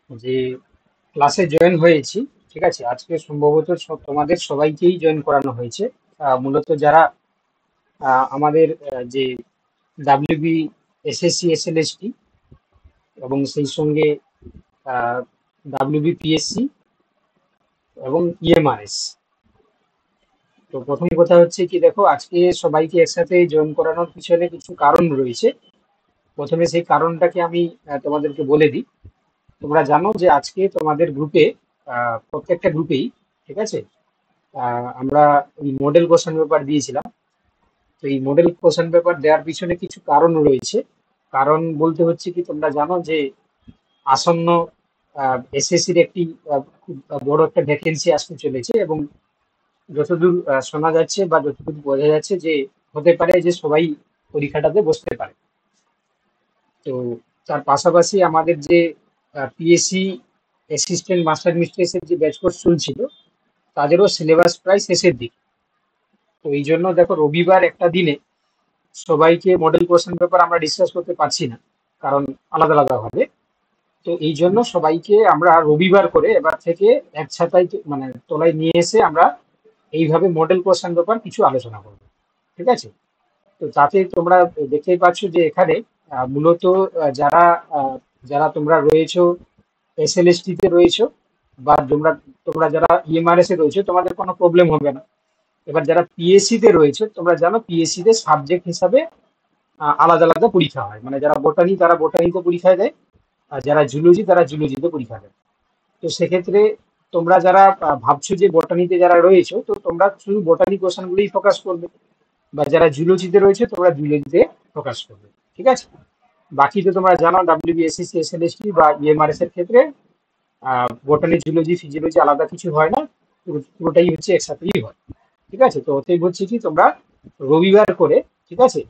যে ক্লাসে জয়েন হয়েছি। ঠিক আছে, আজকে সম্ভবত তোমাদের সবাইকেই জয়েন করানো হয়েছে। মূলত যারা আমাদের যে ডাব্লিউবি এসএসসি এসএলএসটি এবং সেই সঙ্গে ডাব্লিউবিপিএসসি এবং ইএমআরএস। তো প্রথম কথা হচ্ছে কি, দেখো আজকে সবাইকে একসাথে জয়েন করানোর পিছনে কিছু কারণ রয়েছে। প্রথমে সেই কারণটাকে আমি তোমাদেরকে বলে দিই। তোমরা জানো যে আজকে তোমাদের গ্রুপে, প্রত্যেকটা গ্রুপেই, ঠিক আছে, আমরা এই মডেল কোশ্চেন পেপার দিয়েছিলাম। তো এই মডেল কোশ্চেন পেপার দেওয়ার পিছনে কিছু কারণ রয়েছে। কারণ বলতে হচ্ছে কি, তোমরা জানো যে আসন্ন এসএসসির একটি খুব বড় একটা ভ্যাকেন্সি আসতে চলেছে, এবং যতদূর শোনা যাচ্ছে বা যতদূর বোঝা যাচ্ছে যে হতে পারে যে সবাই পরীক্ষাটাতে বসতে পারে। তো তার পাশাপাশি আমাদের যে পিএসসি অ্যাসিস্ট্যান্ট মাস্টার মিস্ট্রেসের যে ব্যাচ কোর্স চলছিল, তাদেরও সিলেবাস প্রায় শেষের দিক। তো এই জন্য দেখো, রবিবার একটা দিনে সবাইকে মডেল কোশ্চেন পেপার আমরা ডিসকাস করতে পারছি না, কারণ আলাদা আলাদা হবে। তো এই জন্য সবাইকে আমরা রবিবার করে এবার থেকে এক ছাতায় মানে তলায় নিয়ে এসে আমরা এইভাবে মডেল কোশ্চেন পেপার কিছু আলোচনা করবো। ঠিক আছে, তো তাতে তোমরা দেখতেই পাচ্ছ যে এখানে মূলত যারা যারা তোমরা রয়েছো এসএলএসটি তে রয়েছো, বা তোমরা তোমরা যারা ইএমআরএস এ রয়েছো, তোমাদের কোনো প্রবলেম হবে না। এবার যারা পিএসসি তে রয়েছে, তোমরা জানো পিএসসি তে সাবজেক্ট হিসাবে আলাদা আলাদা পরীক্ষা হয়। মানে যারা বোটানি তারা বোটানিতে পরীক্ষা দেয়, আর যারা জুলজি তারা জুলজিতে পরীক্ষা দেয়। তো সেক্ষেত্রে তোমরা যারা ভাবছো যে বোটানিতে যারা রয়েছে, তো তোমরা শুধু বোটানি কোশ্চেন গুলোই ফোকাস করবে, বা যারা জুলজিতে রয়েছে তোমরা জুলজিতে ফোকাস করবে। ঠিক আছে, বাকি তো তোমরা জানো ডাব্লিউবিএসএসসি এসএলএসটি বা ইএমআরএস এর ক্ষেত্রে বোটানি জুলজি ফিজিওলজি আলাদা কিছু হয় না, পুরোটাই হচ্ছে একসাথেই হয়। ঠিক আছে, তো অতএব হচ্ছে কি, তোমরা রবিবার করে, ঠিক আছে,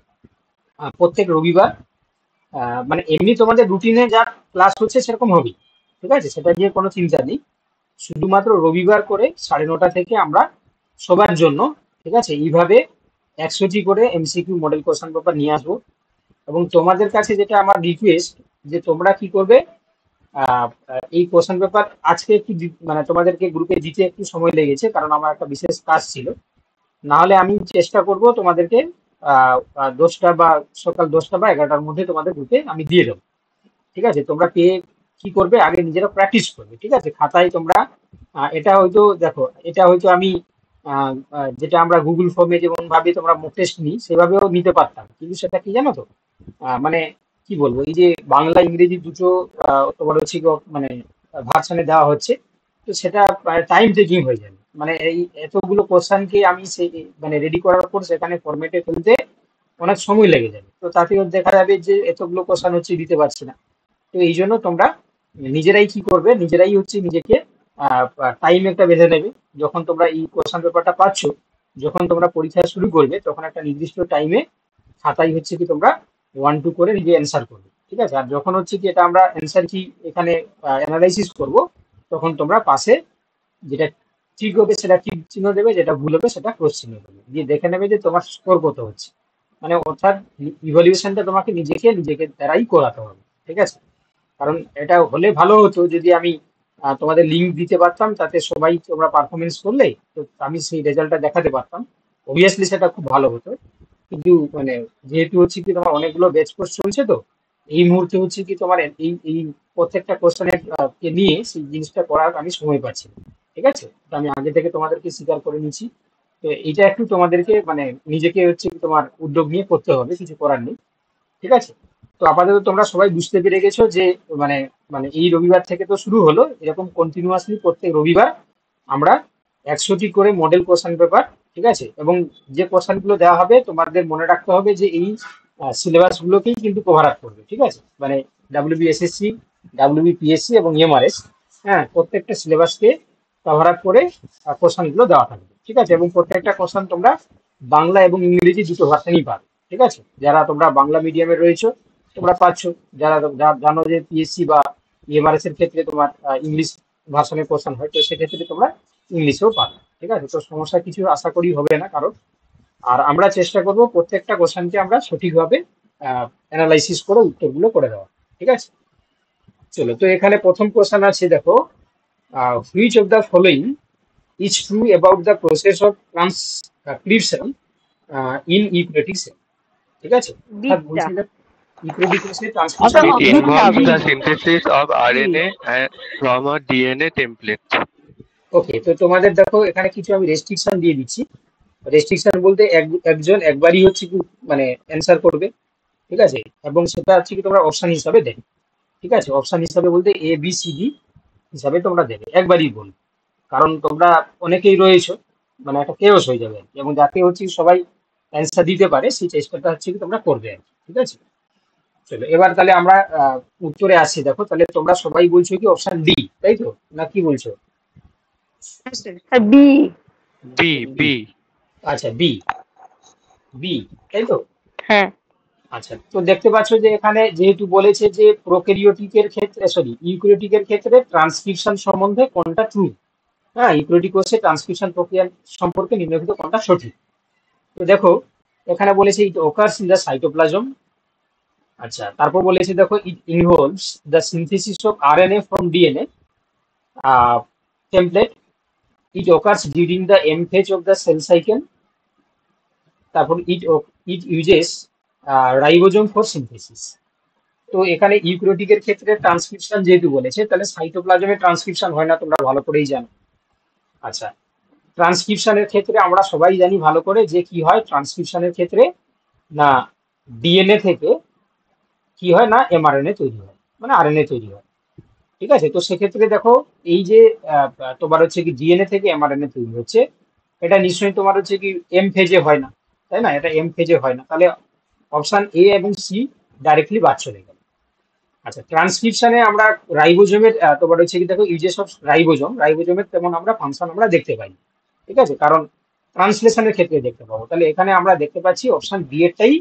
প্রত্যেক রবিবার মানে এমনি তোমাদের রুটিনে যা ক্লাস হচ্ছে সেরকম হবে। ঠিক আছে, সেটা নিয়ে কোনো চিন্তা নেই। শুধুমাত্র রবিবার করে 9:30 থেকে আমরা সবার জন্য, ঠিক আছে, এইভাবে 100টি করে এমসিকিউ মডেল কোশ্চেন পেপার নিয়ে আসবো। এবং তোমাদের কাছে যেটা আমার রিকোয়েস্ট, যে তোমরা কি করবে, এই কোশ্চেন পেপার আজকে একটু মানে তোমাদেরকে গ্রুপে দিতে একটু সময় লেগেছে, কারণ আমার একটা বিশেষ কাজ ছিল। না হলে আমি চেষ্টা করব তোমাদেরকে 10টা বা সকাল 10টা বা 11টার মধ্যে তোমাদের গ্রুপে আমি দিয়ে দেবো। ঠিক আছে, তোমরা পেয়ে কি করবে, আগে নিজেরা প্র্যাকটিস করবে। ঠিক আছে, খাতায় তোমরা এটা হয়তো দেখো, এটা হয়তো আমি যেটা আমরা গুগল ফর্মে যেমন ভাবে তোমরা মুক টেস্ট নিই সেভাবেও নিতে পারতাম, কিন্তু সেটা কি জানো তো, মানে কি বলবো, এই যে বাংলা ইংরেজি দুটো তোমার হচ্ছে মানে ভার্সানে দেওয়া হচ্ছে, তো সেটা টাইম টেকিং হয়ে যাবে। মানে এই এতগুলো কোশ্চেনকে আমি সেই মানে রেডি করার পর সেখানে ফরম্যাটে ফেলতে অনেক সময় লেগে যাবে। তো তাতেও দেখা যাবে যে এতগুলো কোশ্চেন হচ্ছে দিতে পারছি না। তো এই জন্য তোমরা নিজেরাই কি করবে, নিজেরাই হচ্ছে নিজেকে টাইম একটা বেঁধে নেবে। যখন তোমরা এই কোশ্চেন পেপারটা পাচ্ছ, যখন তোমরা পরীক্ষা শুরু করবে, তখন একটা নির্দিষ্ট টাইমে খাতায় হচ্ছে কি তোমরা 1-2 করে নিজে অ্যান্সার করবে। ঠিক আছে, আর যখন হচ্ছে কি এটা আমরা অ্যান্সার কি এখানে অ্যানালাইসিস করব, তখন তোমরা পাশে যেটা ঠিক হবে সেটা ঠিক চিহ্ন দেবে, যেটা ভুল হবে সেটা ক্রস চিহ্ন দেবে, দিয়ে দেখে নেবে যে তোমার স্কোর কত হচ্ছে। মানে অর্থাৎ ইভালুয়েশনটা তোমাকে নিজেকে নিজেকে দ্বারাই করাতে হবে। ঠিক আছে, কারণ এটা হলে ভালো হতো যদি আমি তোমাদের লিঙ্ক দিতে পারতাম, তাতে সবাই তোমরা পারফরমেন্স করলে তো আমি সেই রেজাল্টটা দেখাতে পারতাম। অবভিয়াসলি সেটা খুব ভালো হতো। কিন্তু মানে যেহেতু হচ্ছে কি তোমার অনেকগুলো ব্যাচ কোর্স চলছে, তো এই মুহূর্তে হচ্ছে কি তোমার এই এই প্রত্যেকটা কোশ্চেনের কে নিয়ে সেই জিনিসটা করার আমি সময় পাচ্ছি না। ঠিক আছে, তো আমি আগে থেকে তোমাদেরকে স্বীকার করে নিচ্ছি। তো এটা একটু তোমাদেরকে মানে নিজেকে হচ্ছে কি তোমার উদ্যোগ নিয়ে করতে হবে, কিছু করার নেই। ঠিক আছে, তো আপাতত তোমরা সবাই বুঝতে পেরে গেছো যে মানে মানে এই রবিবার থেকে তো শুরু হলো, এরকম কন্টিনিউয়াসলি প্রত্যেক রবিবার আমরা 100টি করে মডেল কোশ্চেন পেপার, ঠিক আছে, এবং যে কোশ্চেন গুলো দেওয়া হবে তোমাদের মনে রাখতে হবে যে এই সিলেবাস গুলোকেই কিন্তু কভার আপ করবে। ঠিক আছে, মানে ডাব্লিউবিএসএসসি, ডাব্লিউবিপিএসসি এবং এমআরএস, হ্যাঁ, প্রত্যেকটা সিলেবাসকে কভার আপ করে কোশ্চেন গুলো দেওয়া থাকবে। ঠিক আছে, এবং প্রত্যেকটা কোশ্চেন তোমরা বাংলা এবং ইংরেজি দুটো ভাষাতেই পাবে। ঠিক আছে, যারা তোমরা বাংলা মিডিয়ামে রয়েছো তোমরা পাচ্ছ, যারা জানো যে পিএসসি বা এমআরএস এর ক্ষেত্রে তোমার ইংলিশ ভার্সনের কোশ্চেন হয়, তো সেক্ষেত্রে তোমরা ইংলিশেও পাবে। ঠিক আছে, তো সমস্যা কিছু আশা করি হবে না কারণ। আর আমরা চেষ্টা করব প্রত্যেকটা কোশ্চেনকে আমরা সঠিকভাবে অ্যানালাইসিস করে উত্তরগুলো করে দেওয়া। ঠিক আছে, চলো, তো এখানে প্রথম কোশ্চেন আছে, দেখো which of the following is true about the process of transcription in eukaryotic sell. ঠিক আছে, অর্থাৎ বিটটা বলছে যে ইউক্যারিওটিক কোষে ট্রান্সক্রিপশন It হচ্ছে না। involves B the synthesis of B RNA from a DNA template. Okay, তো তোমাদের দেখো এখানে কিছু আমি রেস্ট্রিকশন দিয়ে দিচ্ছি। রেস্ট্রিকশন বলতে একজন একবারই হচ্ছে কি মানে অ্যান্সার করবে, ঠিক আছে, এবং সেটা হচ্ছে কি তোমরা অপশন হিসাবে দেবে। ঠিক আছে, অপশন হিসাবে বলতে এ বি সি ডি হিসাবে তোমরা দেবে, একবারই বল, কারণ তোমরা অনেকেই রয়েছো, মানে একটা কেওস হয়ে যাবে আর কি, এবং যাতে হচ্ছে কি সবাই অ্যান্সার দিতে পারে সেই চেষ্টাটা হচ্ছে কি তোমরা করবে আর কি। ঠিক আছে, চলো এবার তাহলে আমরা উত্তরে আসি। দেখো তাহলে তোমরা সবাই বলছো কি অপশন ডি, তাই তো, না কি বলছো? B B, B. আচ্ছা, বি, বি, তাই তো। হ্যাঁ আচ্ছা, তো দেখতে পাচ্ছ যে এখানে যেহেতু বলেছে যে প্রোক্যারিওটিকের ক্ষেত্রে, সরি ইউক্যারিওটিকের ক্ষেত্রে ট্রান্সক্রিপশন সম্বন্ধে কোনটা ট্রু, হ্যাঁ, ইউক্যারিওটিক কোষে ট্রান্সক্রিপশন প্রক্রিয়া সম্পর্কে নিম্নলিখিত কোনটা সঠিক। তো দেখো এখানে বলেছে it occurs in the cytoplasm. আচ্ছা, তারপর বলেছে দেখো it involves the synthesis of RNA from DNA template. It occurs during the M phase of the cell cycle. তারপর it uses ribosome for synthesis. তো এখানে ইউক্যারিওটিকের ক্ষেত্রে ট্রান্সক্রিপশন যেহেতু বলেছে, তাহলে সাইটোপ্লাজমে ট্রান্সক্রিপশন হয় না, তোমরা ভালো করেই জানো। আচ্ছা, ট্রান্সক্রিপশনের ক্ষেত্রে আমরা সবাই জানি ভালো করে যে কি হয় ট্রান্সক্রিপশনের ক্ষেত্রে, না ডিএনএ থেকে কি হয় না এমআরএনএ তৈরি হয়, মানে আরএনএ তৈরি হয়। ঠিক আছে, তো সেক্ষেত্রে দেখো এই যে তোমার হচ্ছে কি ডিএনএ থেকে এমআরএনএ তৈরি হচ্ছে, এটা নিশ্চয়ই তোমার হচ্ছে কি এম ফেজে হয় না, তাই না, এটা এম ফেজে হয় না, তাহলে অপশন এ এবং সি ডাইরেক্টলি বাদ চলে গেল। আচ্ছা, ট্রান্সক্রিপশনে আমরা রাইবোজোমের তোমার হচ্ছে কি দেখো ইউজেস অফ রাইবোজোমের তেমন আমরা ফাংশন আমরা দেখতে পাই না। ঠিক আছে, কারণ ট্রান্সলেশনের ক্ষেত্রে দেখতে পাবো, তাহলে এখানে আমরা দেখতে পাচ্ছি অপশন বি এরটাই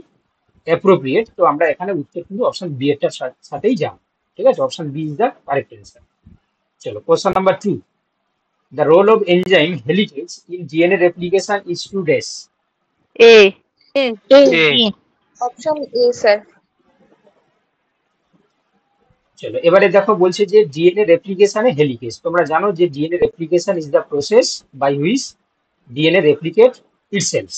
অ্যাপ্রোপ্রিয়েট। তো আমরা এখানে উত্তর কিন্তু অপশন বি এরটার সাথেই যাব। ঠিক আছে, option B is the correct answer. চলো, question number 2, the role of enzyme helicase in DNA replication is to dash. A A. Option A sir. চলো এবারে দেখো বলছে যে ডিএনএ রেপ্লিকেশনে হেলিকেজ, তোমরা জানো যে DNA replication is the process by which DNA replicate itself.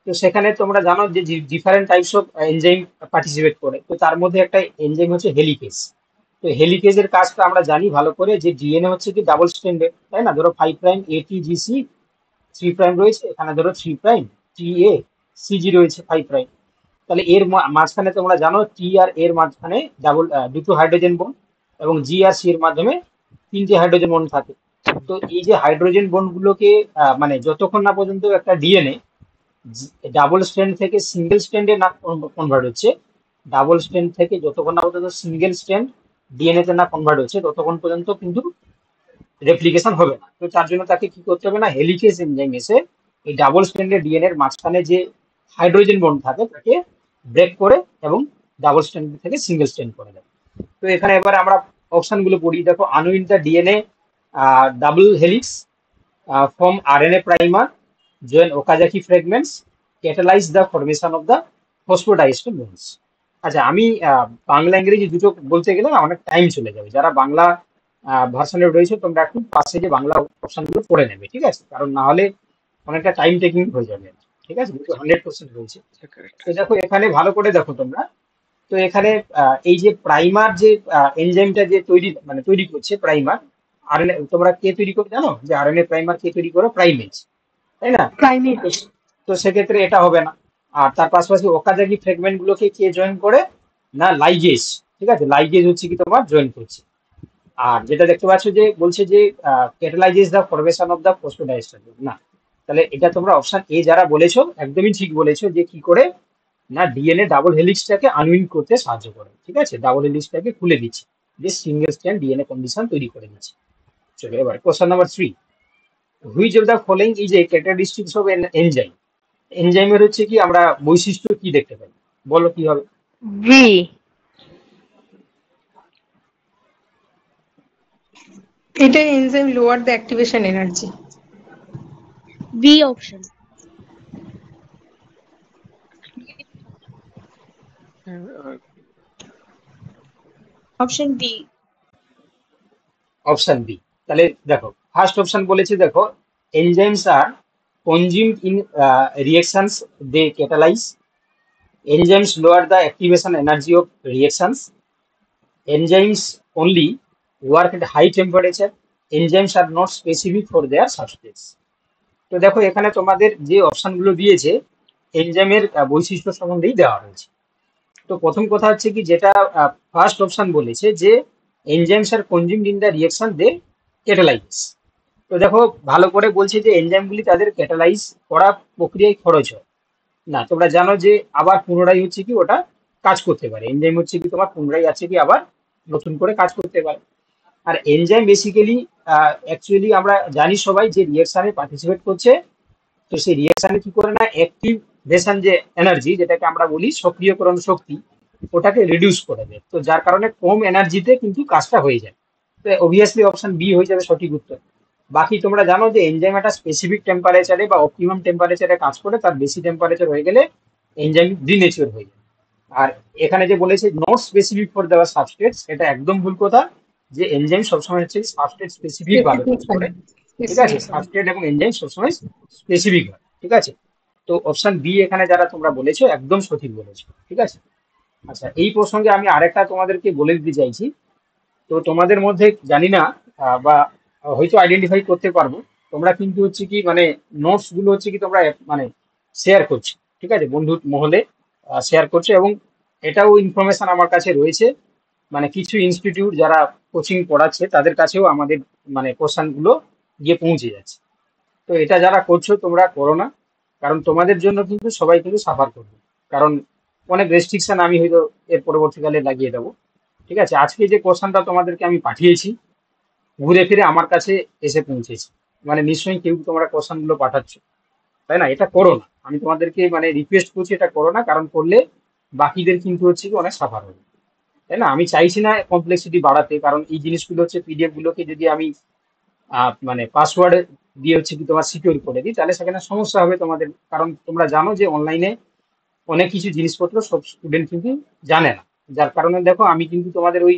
তো সেখানে তোমরা জানো যে different types of enzyme participate করে, তো তার মধ্যে একটা এনজাইম হচ্ছে হেলিকেজ। তো হেলিকেজের কাজটা আমরা জানি ভালো করে যে ডিএনএ হচ্ছে কি ডাবল স্ট্র্যান্ডেড, তাই না, ধরো 5 প্রাইম এটিজিসি 3 প্রাইম রয়েছে, এখানে ধরো 3 প্রাইম টিএ সিজি রয়েছে 5 প্রাইম। তাহলে এর মাঝখানে তোমরা জানো টি আর এর মাঝখানে দুটো হাইড্রোজেন বন্ড, এবং জি আর সি এর মাধ্যমে 3টে হাইড্রোজেন বন্ড থাকে। তো এই যে হাইড্রোজেন বন্ড গুলোকে মানে যতক্ষণ না পর্যন্ত একটা ডিএনএ ডাবল স্ট্র্যান্ড থেকে সিঙ্গেল স্ট্র্যান্ডে না কনভার্ট হচ্ছে, ডাবল স্ট্র্যান্ড থেকে যতক্ষণ না পর্যন্ত সিঙ্গেল স্ট্র্যান্ড ডিএনএ তে না কনভার্ট হচ্ছে, ততক্ষণ পর্যন্ত কিন্তু রেপ্লিকেশন হবে না। তো তার জন্য তাকে কি করতে হবে না হেলিকেজ এনজাইম এসে এই ডাবল স্ট্র্যান্ডেড ডিএনএ এর মাঝখানে যে হাইড্রোজেন বন্ড থাকে তাকে ব্রেক করে এবং ডাবল স্ট্র্যান্ড থেকে সিঙ্গেল স্ট্র্যান্ড করে দেয়। তো এখানে এবার আমরা অপশন গুলো পড়ি, দেখো unwind the DNA double helix from RNA primer, join Okazaki fragments, catalyze the formation of the phosphodiester bonds. আচ্ছা, আমি বাংলা ইংরেজি দুটো বলতে গেলে না অনেক টাইম চলে যাবে, যারা বাংলা ভার্সনে রয়েছে তোমরা একটু পাশে যে বাংলা অপশনগুলো পড়ে নেবে, ঠিক আছে, কারণ না হলে অনেকটা টাইম টেকিং হয়ে যাবে। ঠিক আছে, 100% রয়েছে। তো দেখো এখানে ভালো করে দেখো তোমরা, তো এখানে এই যে প্রাইমার যে এনজাইমটা যে তৈরি করছে প্রাইমার আরএনএ, তোমরা কে তৈরি করে জানো যে আরএনএ প্রাইমার কে তৈরি করে? প্রাইমেজ, তাই না। প্রাইমেট তো তো সেক্ষেত্রে এটা হবে না। আর তার পাশাপাশি ওকাজাকি ফ্রেগমেন্ট গুলোকে কে জয়েন করে, না লাইগেজ। ঠিক আছে, লাইগেজ হচ্ছে কি তোমার জয়েন করছে। আর যেটা দেখতে পাচ্ছ যে বলছে যে catalyzes the formation of the phosphodiester, না, তাহলে এটা তোমরা অপশন এ যারা বলেছো একদমই ঠিক বলেছো, যে কি করে না ডিএনএ ডাবল হেলিক্সটাকে আনউইন্ড করতে সাহায্য করে। ঠিক আছে, ডাবল হেলিক্সটাকে খুলে দিচ্ছে, যে সিঙ্গেল স্ট্র্যান্ড ডিএনএ কন্ডিশন তৈরি করে দিচ্ছে। চলো এবার question number 3, which of the following is a characteristics of enzyme. এনজাইমের হচ্ছে কি আমরা বৈশিষ্ট্য কি দেখতে পাই, বলো কি হবে? জি এটা enzyme lower the activation energy. B option. Uh, option B. Option B. তাহলে দেখো ফার্স্ট অপশন বলেছে, দেখো enzymes are consumed in reactions they catalyse, enzymes lower the activation energy of reactions, enzymes only work at high temperature, enzymes are not specific for their substance. তো দেখো এখানে তোমাদের যে অপশনগুলো দিয়েছে এনজাইমের বৈশিষ্ট্য সম্বন্ধেই দেওয়া হয়েছে। তো প্রথম কথা হচ্ছে কি, যেটা ফার্স্ট অপশন বলেছে যে enzymes are consumed in the reaction they catalyse. তো দেখো ভালো করে বলছে যে এনজাইমগুলি তাদের ক্যাটালাইজ করা প্রক্রিয়ায় খরচ হয় না। তোমরা জানো যে আবার পুনরায় হচ্ছে কি ওটা কাজ করতে পারে, এনজাইম হচ্ছে কি তোমার পুনরায় আছে কি আবার নতুন করে কাজ করতে পারে। আর এনজাইম বেসিক্যালি অ্যাকচুয়ালি আমরা জানি সবাই যে রিঅ্যাকশনে পার্টিসিপেট করছে, তো সেই রিঅ্যাকশনে কি করে না অ্যাক্টিভেশন যে এনার্জি যেটাকে আমরা বলি সক্রিয়করণ শক্তি, ওটাকে রিডিউস করে দেয়। তো যার কারণে কম এনার্জিতে কিন্তু কাজটা হয়ে যায়। তো অবভিয়াসলি অপশন বি হয়ে যাবে সঠিক উত্তর। বাকি তোমরা জানো যে এনজাইম একটা স্পেসিফিক টেম্পারেচারে বা অপটিমাম টেম্পারেচারে কাজ করে, তার বেশি টেম্পারেচার হয়ে গেলে এনজাইম ডিনেচার হয়ে যায়। আর এখানে যে বলেছে নট স্পেসিফিক ফর দেওয়ার সাবস্ট্রেটস, এটা একদম ভুল কথা। যে এনজাইম সবসময় হচ্ছে সাবস্ট্রেট স্পেসিফিক ভাবে কাজ করে, ঠিক আছে, সাবস্ট্রেট এবং এনজাইম সবসময় স্পেসিফিক হয়, ঠিক আছে। তো অপশন বি এখানে যারা তোমরা বলেছো একদম সঠিক বলেছো, ঠিক আছে। আচ্ছা, এই প্রসঙ্গে আমি আরেকটা তোমাদেরকে বলে দিতে চাইছি। তো তোমাদের মধ্যে জানি না বা হয়তো আইডেন্টিফাই করতে পারবো, তোমরা কিন্তু হচ্ছে কি মানে নোটস গুলো হচ্ছে কি তোমরা মানে শেয়ার করছো, ঠিক আছে, বন্ধু মহলে শেয়ার করছো। এবং এটাও ইনফরমেশন আমার কাছে রয়েছে, মানে কিছু ইনস্টিটিউট যারা কোচিং পড়াচ্ছে তাদের কাছেও আমাদের মানে কোশ্চেন গুলো গিয়ে পৌঁছে যাচ্ছে। তো এটা যারা করছো তোমরা করো না, কারণ তোমাদের জন্য কিন্তু সবাই কিন্তু সাফার করবে। কারণ অনেক রেস্ট্রিকশন আমি হয়তো এর পরবর্তীকালে লাগিয়ে দেবো, ঠিক আছে। আজকে যে কোশ্চেনটা তোমাদেরকে আমি পাঠিয়েছি ঘুরে ফিরে আমার কাছে এসে পৌঁছেছে, মানে নিশ্চয়ই কেউ তোমরা কোশ্চেন গুলো পাঠাচ্ছ, তাই না? এটা করো না, আমি তোমাদেরকে মানে রিকোয়েস্ট করছি এটা করো না, কারণ করলে বাকিদের কিন্তু হচ্ছে কি অনেক সাফার হবে, তাই না? আমি চাইছি না কমপ্লেক্সিটি বাড়াতে, কারণ এই জিনিসগুলো হচ্ছে পিডিএফ গুলোকে যদি আমি মানে পাসওয়ার্ড দিয়ে হচ্ছে কি তোমার সিকিউর করে দিই, তাহলে সেখানে সমস্যা হবে তোমাদের। কারণ তোমরা জানো যে অনলাইনে অনেক কিছু জিনিসপত্র সব স্টুডেন্ট কিন্তু জানে না। যার কারণে দেখো আমি কিন্তু তোমাদের ওই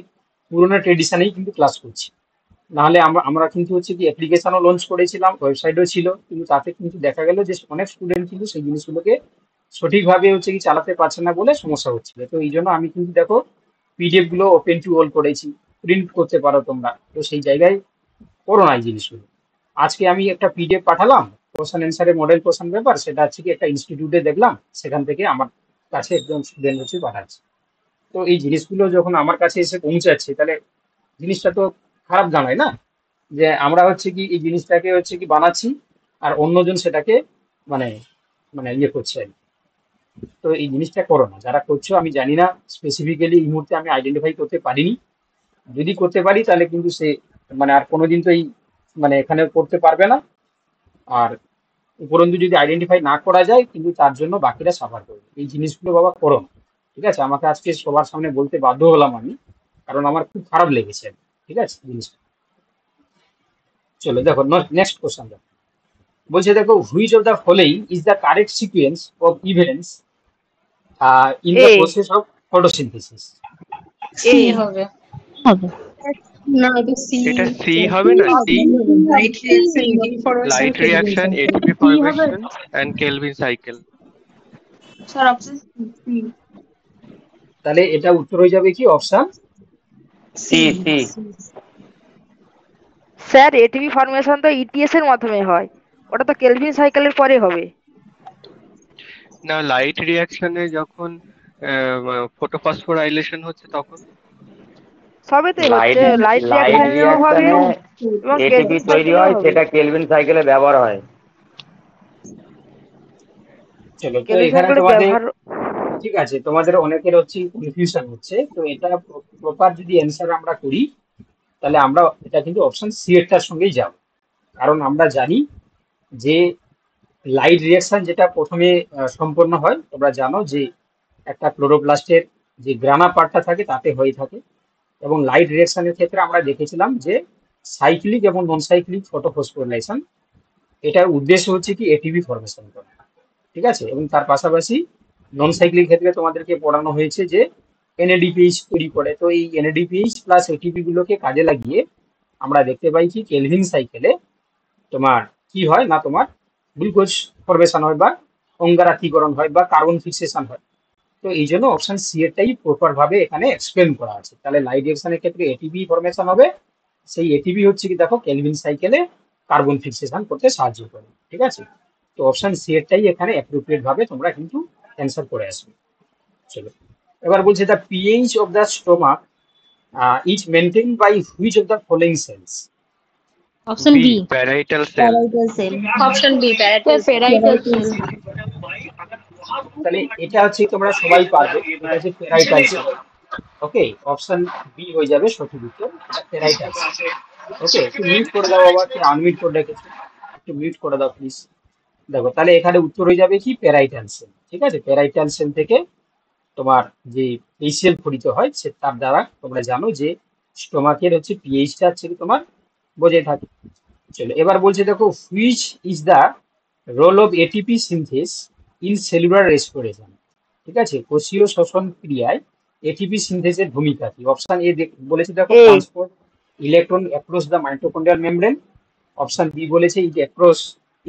পুরোনো ট্রেডিশনেই কিন্তু ক্লাস করছি। নাহলে আমরা আমরা কিন্তু হচ্ছে কি অ্যাপ্লিকেশনও লঞ্চ করেছিলাম, ওয়েবসাইটও ছিল, কিন্তু তাতে কিন্তু দেখা গেল যে অনেক স্টুডেন্ট কিন্তু সেই জিনিসগুলোকে সঠিকভাবে হচ্ছে কি চালাতে পারছে না বলে সমস্যা হচ্ছিল। তো এই জন্য আমি কিন্তু দেখো পিডিএফ গুলো ওপেন টু অল করেছি, প্রিন্ট করতে পারো তোমরা। তো সেই জায়গায় করো না এই জিনিসগুলো। আজকে আমি একটা পিডিএফ পাঠালাম কোশ্চেন অ্যান্সারের মডেল কোশ্চেন পেপার, সেটা হচ্ছে কি একটা ইনস্টিটিউটে দেখলাম, সেখান থেকে আমার কাছে একজন স্টুডেন্ট হচ্ছে পাঠাচ্ছে। তো এই জিনিসগুলো যখন আমার কাছে এসে পৌঁছাচ্ছে তাহলে জিনিসটা তো খারাপ দাঁড়ায় না, যে আমরা হচ্ছে কি এই জিনিসটাকে হচ্ছে কি বানাচ্ছি আর অন্যজন সেটাকে মানে মানে ইয়ে করছে আর কি। তো এই জিনিসটা করো না যারা করছো। আমি জানি না স্পেসিফিক্যালি এই মুহূর্তে আমি আইডেন্টিফাই করতে পারিনি, যদি করতে পারি তাহলে কিন্তু সে মানে আর কোনোদিন তো এই মানে এখানে করতে পারবে না। আর উপরন্তু যদি আইডেন্টিফাই না করা যায় কিন্তু তার জন্য বাকিরা সাফার করবে। এই জিনিসগুলো বাবা করো না, ঠিক আছে। আমাকে আজকে সবার সামনে বলতে বাধ্য হলাম আমি, কারণ আমার খুব খারাপ লেগেছে আর কি, ঠিক আছে জিনিসটা। চলো দেখো নেক্সট কোশ্চেন দেখো। বলছে দেখো which of the following is the correct sequence of events in the A. Process of photosynthesis. C হবে। হবে। না, এটা সি। এটা সি হবে না, C light reaction, ATP forward light reaction, ATP formation and Calvin cycle. Sir option C. তাহলে এটা উত্তর হয়ে যাবে কি option C C sir, ATP formation তো ইটিএস এর মাধ্যমে হয়, ওটা তো কেলভিন সাইকেলের পরে হবে। না, লাইট রিয়াকশনে যখন ফটোফসফোরাইলেশন হচ্ছে তখন। সবেতেই লাইট হচ্ছে, লাইট লাইট রিয়াকশনেও হবে রিয়াকশনে এবং এটিপি কেলভিন তৈরি সাইকেলেও হয়, হবে। সেটা কেলভিন সাইকেলে ব্যবহার হয়। চলো তো কেলভিন এখানে সাইকেলের তোমাদের ব্যবহার। ঠিক আছে, তোমাদের অনেকের হচ্ছে কনফিউশন হচ্ছে। তো এটা প্রপার যদি অ্যান্সার আমরা করি তাহলে আমরা এটা কিন্তু অপশন সি এরটার সঙ্গেই যাব। কারণ আমরা জানি যে লাইট রিঅ্যাকশন যেটা প্রথমে সম্পন্ন হয়, তোমরা জানো যে একটা ক্লোরোপ্লাস্টের যে গ্রানা পার্টটা থাকে তাতে হয়ে থাকে। এবং লাইট রিঅ্যাকশনের ক্ষেত্রে আমরা দেখেছিলাম যে সাইক্লিক এবং নন সাইক্লিক ফটোফসফোরাইলেশন, এটার উদ্দেশ্য হচ্ছে কি এটিপি ফরমেশন করা, ঠিক আছে। এবং তার পাশাপাশি নন সাইক্লিক ক্ষেত্রে তোমাদেরকে পড়ানো হয়েছে যে এনএডিপিএইচ তৈরি করে। তো এই এনএডিপিএইচ প্লাস এটিপি গুলোকে কাজে লাগিয়ে আমরা দেখতে পাই কি কেলভিন সাইকেলে তোমার কি হয় না, তোমার গ্লুকোজ ফরমেশন হয় বা অঙ্গারাতিকরণ হয় বা কার্বন ফিক্সেশন হয়। তো এই জন্য অপশন সি এরটাই প্রপার ভাবে এখানে এক্সপ্লেন করা আছে। তাহলে লাইট রিঅ্যাকশনের ক্ষেত্রে এটিপি ফরমেশন হবে, সেই এটিপি হচ্ছে কি দেখো কেলভিন সাইকেলে কার্বন ফিক্সেশন করতে সাহায্য করে। ঠিক আছে, তো অপশন সি এরটাই এখানে অ্যাপ্রোপ্রিয়েট ভাবে তোমরা কিন্তু অ্যান্সার করে আসবে। চলো, এবার বলছে the pH of the stomach is maintain by which of the following cells. অপশন B, B parietal cell. Parietal cell Option B, parietal cell. Parietal cell. তাহলে এটা হচ্ছে তোমরা সবাই পারবে, এটা হচ্ছে parietal cell. Okay, option B হয়ে যাবে সঠিক উত্তর, এটা প্যারাইটাল সেল। ওকে, একটু মিউট করে দাও বাবা, কি আনমিউট করে রেখেছো, একটু মিউট করে দাও প্লিজ। দেখো তাহলে এখানে উত্তর হয়ে যাবে কি প্যারাইটাল সেল। ঠিক আছে, প্যারাইটাল সেল থেকে তোমার যে এই সেল ফলিত হয় সে তার দ্বারা তোমরা জানো যে স্টোমাকের হচ্ছে পিএইচটা হচ্ছে কি তোমার বজায় থাকে। চলো, এবার বলছে দেখো which is the role of ATP synthase in cellular respiration. ঠিক আছে, কোষীয় শ্বসন ক্রিয়ায় এটিপি সিনথেসের ভূমিকা কি। অপশন এ বলেছে দেখো এই transport electron across the mitochondrial membrane. Option B বলেছে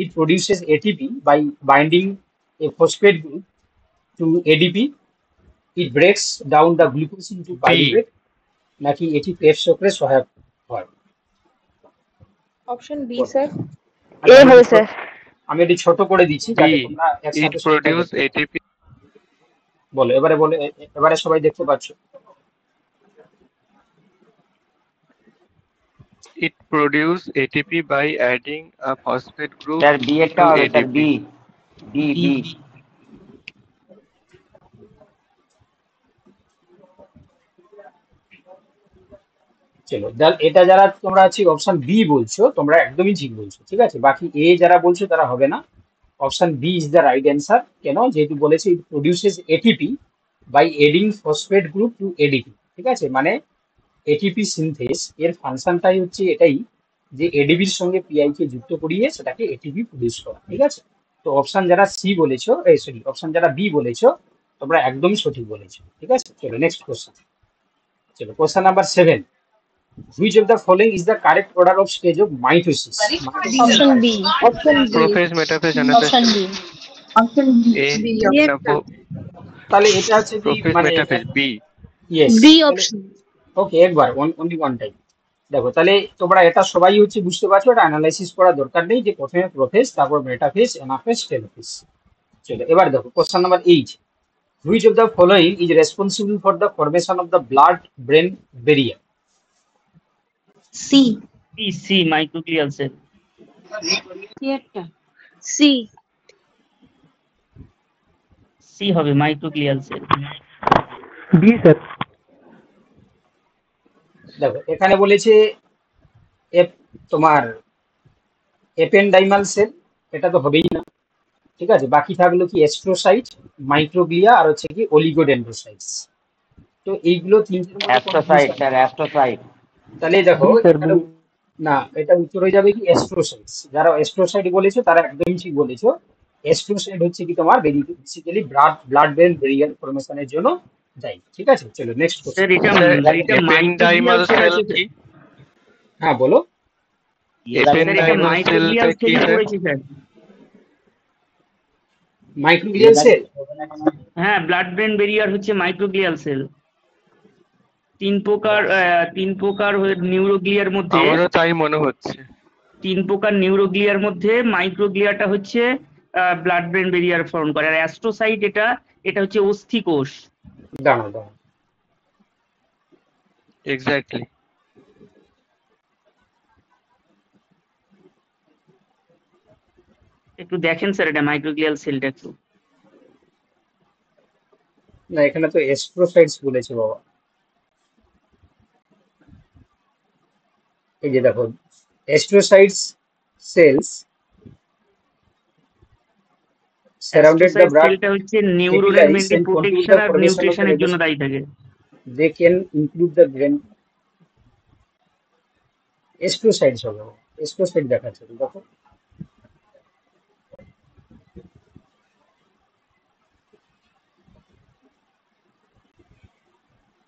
it produces ATP by binding a phosphate group to ADP. It breaks down the glucose into B, pyruvate, নাকি এটি ক্রেবস চক্রে সহায়ক হয়। Option B, বলো। sir. আচ্ছা, এ আমি হবে একটু স্যার। আমি একটু ছোট করে দিচ্ছি B, যাতে তোমরা it একসাথে সবটাই produce দেখতে পারো। ATP. বলো, এবারে বলে, এবারে সবাই দেখতে পাচ্ছ। It produce ATP by adding a phosphate group sir B to একটা হবে, sir ADP. B B B চলো, এটা যারা তোমরা আছি অপশন বি বলছো তোমরা একদমই ঠিক বলছো। ঠিক আছে, বাকি এ যারা বলছো তারা হবে না। Option B is the right answer. কেন, যেহেতু বলেছে it produces ATP by adding phosphate group to ADP. ঠিক আছে, মানে এটিপি সিনথেস এর ফাংশনটাই হচ্ছে এটাই যে এডিপির সঙ্গে পিআই কে যুক্ত করিয়ে সেটাকে এটিপি প্রডিউস করা। ঠিক আছে, তো অপশন যারা সি বলেছো, এই সরি, অপশন যারা বি বলেছো তোমরা একদমই সঠিক বলেছো। ঠিক আছে, চলো নেক্সট কোশ্চেন। চলো, question number 7, which of the following is the correct order of stage of mitosis. Option B Option B. Prophase, metaphase, anaphase. Option B Option B. A, B. na তাহলে এটা হচ্ছে কি prophase, মানে, metaphase. B. Yes, B option okay, একবার only one time. দেখো তাহলে তোমরা এটা সবাই হচ্ছে বুঝতে পারছো, এটা অ্যানালাইসিস করার দরকার নেই যে প্রথমে প্রোফেস, তারপর মেটাফেস, এনাফেস, টেলোফেস। চলো, এবার দেখো question number 8, which of the following is responsible for the formation of the blood brain barrier. C C microglial cell. C C হবে মাইক্রোগ্লিয়াল সেল। B sir. দেখো এখানে বলেছে তোমার এপেন্ডাইমাল সেল, এটা তো হবেই না। ঠিক আছে, বাকি থাকলো কি অ্যাস্ট্রোসাইট, মাইক্রোগ্লিয়া আর হচ্ছে কি অলিগোডেন্ড্রোসাইটস। তো এইগুলো তিনটের মধ্যে কোনো অ্যাস্ট্রোসাইট স্যার, অ্যাস্ট্রোসাইট। তাহলে দেখো বি স্যার, এখানে না, এটা উত্তর হয়ে যাবে কি অ্যাস্ট্রোসাইটস। যারা অ্যাস্ট্রোসাইট বলেছো তারা একদমই ঠিক বলেছো। অ্যাস্ট্রোসাইট হচ্ছে কি তোমার বেসিক্যালি ব্লাড ব্রেন ব্যারিয়ার ফরমেশনের জন্য দায়ী। ঠিক আছে, চলো নেক্সট স্যার কোশ্চেন। এটা Sir, এটা ependymal মাইক্রোগ্লিয়াল সেল cell আছে। কি? হ্যাঁ বলো। স্যার এটা Ependymal cell মাইক্রোগ্লিয়াল টা কি সেলে স্যার? পড়েছে স্যার। মাইক্রোগ্লিয়াল সেল, হ্যাঁ, ব্লাড ব্রেন ব্যারিয়ার হচ্ছে মাইক্রোগ্লিয়াল সেল। তিন প্রকার নিউরোগ্লিয়ার মধ্যে আমারও তাই মনে হচ্ছে। নিউরোগ্লিয়ার মধ্যে মাইক্রোগ্লিয়াটা হচ্ছে ব্লাড ব্রেন ব্যারিয়ার ফর্ম করে, আর অ্যাস্ট্রোসাইট এটা হচ্ছে অস্থি কোষ। দাঁড়াও দাঁড়াও, Exactly. একটু দেখেন স্যার এটা মাইক্রোগ্লিয়াল সেলটা একটু। না এখানে তো অ্যাস্ট্রোসাইটস বলেছে বাবা। এই যে দেখো astrocytes cells surrounded the astrocyte blood সেলটা হচ্ছে নিউরনের capillaries mainly and control protection the আর formation of the নিউট্রিশনের জন্য leukocytes. দায়ী থাকে। They can include the brain astrocytes হবে, astrocyte দেখাচ্ছে তো দেখো।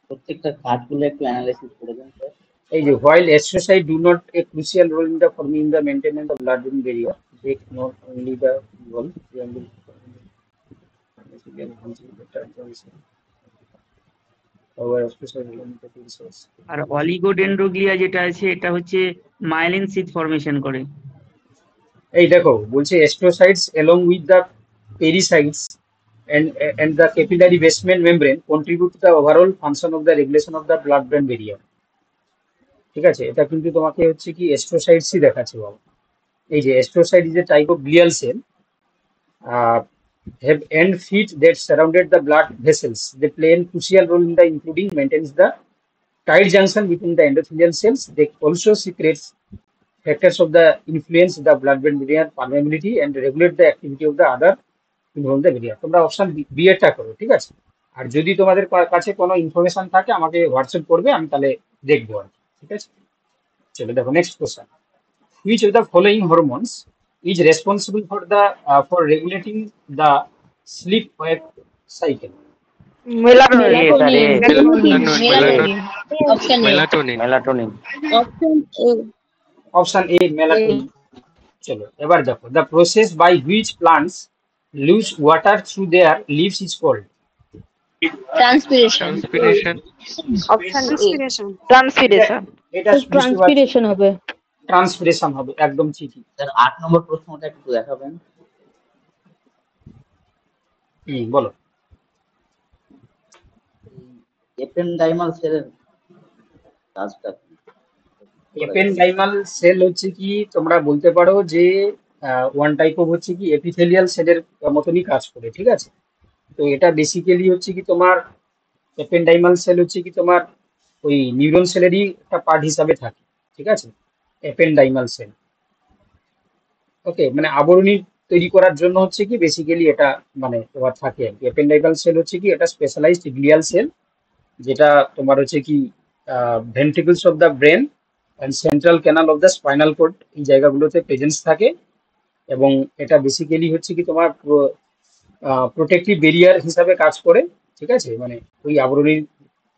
প্রত্যেকটা কাজগুলো একটু অ্যানালাইসিস করে দেন স্যার। এই যে while astrocytes do not a crucial role in the forming the maintenance of blood-brain barrier, they not only the role they only our astrocytes element of resource. আর অলিগোডেন্ড্রোগ্লিয়া যেটা আছে এটা হচ্ছে মাইলিন সিথ ফরমেশন করে। এই দেখো বলছে astrocytes along with the pericytes and the capillary basement membrane contribute to the overall function of the regulation of the blood-brain barrier. ঠিক আছে, এটা কিন্তু তোমাকে হচ্ছে কি astrocytes-ই দেখাচ্ছে বাবা। এই যে astrocyte is a type of glial cell, have end feet that surrounded the blood vessels. They play a crucial role in the including maintains the tight junction between the endothelial cells. They also secrete factors of the influence the blood-brain barrier permeability and regulate the activity of the other involved the barrier. তোমরা option B এরটা করো, ঠিক আছে। আর যদি তোমাদের কাছে কোনো information থাকে আমাকে হোয়াটসঅ্যাপ করবে, আমি তাহলে দেখবো আর কি, ঠিক আছে। চলো দেখো next question, which of the following hormones is responsible for regulating the sleep wake cycle? Melatonin. A, sir, A. Melatonin. Option A. Melatonin. Melatonin. Option A. Option A melatonin. চলো এবার দেখো, the process by which plants lose water through their leaves is called. Transpiration. Transpiration. Option A transpiration. এটা transpiration হবে। Transpiration হবে, একদম ঠিকই। Sir 8 নম্বর প্রশ্নটা একটু দেখাবেন। বলো। এপেন্ডাইমাল সেলের কাজটা কি? এপেন্ডাইমাল সেল হচ্ছে কি তোমরা বলতে পারো যে ওয়ান টাইপ অফ হচ্ছে কি এপিথেলিয়াল সেলের মতনই কাজ করে, ঠিক আছে। তো এটা বেসিক্যালি হচ্ছে কি তোমার এপেন্ডাইমাল সেল হচ্ছে কি তোমার ওই নিউরন সেলেরই একটা পার্ট হিসাবে থাকে, ঠিক আছে, এপেন্ডাইমাল সেল। ওকে, মানে আবরণী তৈরি করার জন্য হচ্ছে কি বেসিক্যালি এটা মানে তোমার থাকে আর কি। এপেন্ডাইমাল সেল হচ্ছে কি এটা স্পেশালাইজড গ্লিয়াল সেল, যেটা তোমার হচ্ছে কি ventricles of the brain and central canal of the spinal cord এই জায়গাগুলোতে প্রেজেন্স থাকে, এবং এটা বেসিক্যালি হচ্ছে কি তোমার প্রোটেক্টিভ ব্যারিয়ার হিসাবে কাজ করে, ঠিক আছে, মানে ওই আবরণীর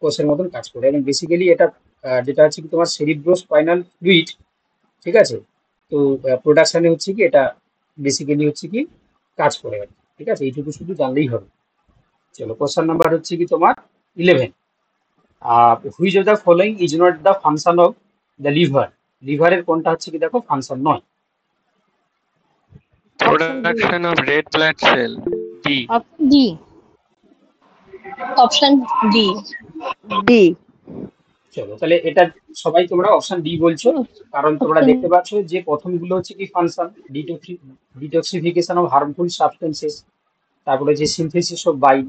কোষের মতন কাজ করে। এবং বেসিক্যালি এটা যেটা হচ্ছে কি তোমার সেরিব্রো স্পাইনাল ফ্লুইড, ঠিক আছে, তো প্রোডাকশনে হচ্ছে কি এটা বেসিক্যালি হচ্ছে কি কাজ করে আর কি, ঠিক আছে, এইটুকু শুধু জানলেই হবে। চলো কোশ্চেন নাম্বার হচ্ছে কি তোমার 11, which of the following is not the function of the liver. লিভারের কোনটা হচ্ছে কি দেখো ফাংশন নয়। Production of red blood cell. D. Option D. Option D. D. চলো তাহলে এটা সবাই তোমরা অপশন ডি বলছো, কারণ তোমরা দেখতে পাচ্ছ যে প্রথমগুলো হচ্ছে কি function detoxification of harmful substances, তারপরে হচ্ছে synthesis of bile,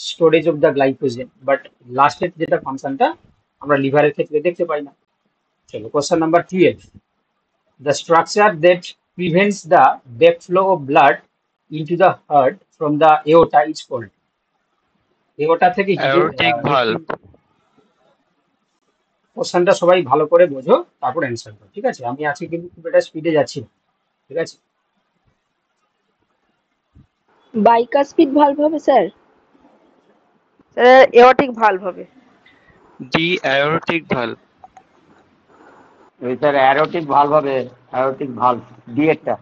storage of the glycogen, but লাস্টের যেটা ফাংশনটা আমরা লিভারের ক্ষেত্রে দেখতে পাই না। চলো question number 12, the structure that prevents the backflow of blood into the heart from the aorta is called. aorta থেকে Aortic valve. কোশ্চেনটা সবাই ভালো করে বোঝো, তারপর অ্যান্সার করো, ঠিক আছে। আমি আজকে কিন্তু খুব একটা স্পিডে যাচ্ছি না, ঠিক আছে। বাইকাসপিড ভালভ হবে স্যার। এওরটিক ভালভ হবে। D. Aortic valve. Sir aortic valve হবে, অ্যারোটিক ভালভ ডি একটা।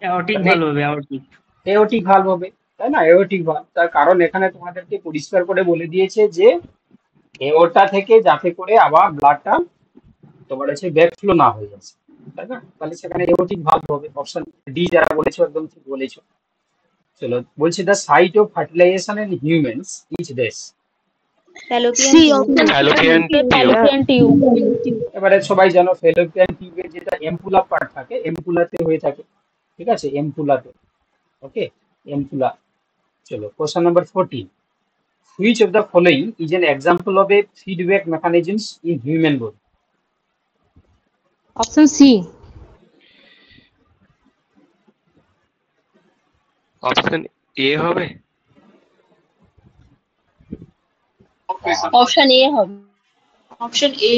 অ্যাওরটিক ভালভ হবে, অ্যাওরটিক। এওরটিক ভালভ হবে, তাই না, এওরটিক ভালভ। তার কারণ এখানে তোমাদেরকে পরিষ্কার করে বলে দিয়েছে যে এওরটা থেকে যাতে করে আবার ব্লাডটা তোমার হচ্ছে ব্যাকফ্লো না হয়ে যাচ্ছে, তাই না, তাহলে সেখানে এওরটিক ভালভ হবে। অপশন ডি যারা বলেছো একদম ঠিক বলেছো। চলো বলছি the site of fertilisation in humans is this. Fallopian tube. এবারে সবাই জানো ফেলোপিয়ান টিউবের যেটা এম্পুলা পার্ট থাকে, এম্পুলাতে হয়ে থাকে, ঠিক আছে, এম্পুলাতে। Okay, ampulla. চলো question number 14, which of the following is an example of a feedback mechanisms in human body. Option C. Option A হবে। Option A হবে। Option A.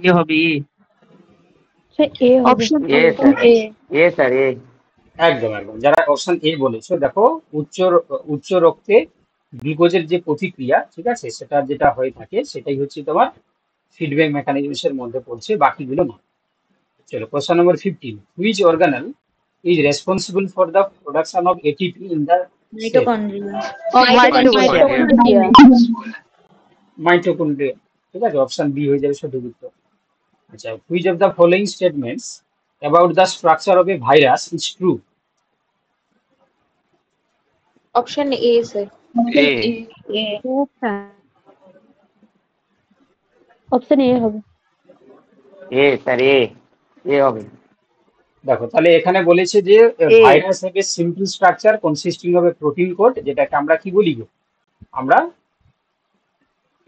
এ হবে A. A option A sir, A sir A. একদম একদম, যারা option A বলেছো দেখো উচ্চ রক্তে গ্লুকোজের যে প্রতিক্রিয়া, ঠিক আছে, সেটা যেটা হয়ে থাকে সেটাই হচ্ছে তোমার ফিডব্যাক মেকানিজমের মধ্যে পড়ছে, বাকিগুলো না। চলো question number 15, which organelle is responsible for the production of ATP in the sell? Mitochondria. Mitochondria, ঠিক আছে, অপশন বি হয়ে যাবে সঠিক উত্তর। আচ্ছা, which of the following statements about the structure of A virus is true? Option A, sir. A. Option A হবে। এ sir, এ হবে। দেখো, তাহলে এখানে বলেছে যে A. Virus have a simple structure consisting of A protein code, যেটাকে আমরা কি বলি গো? আমরা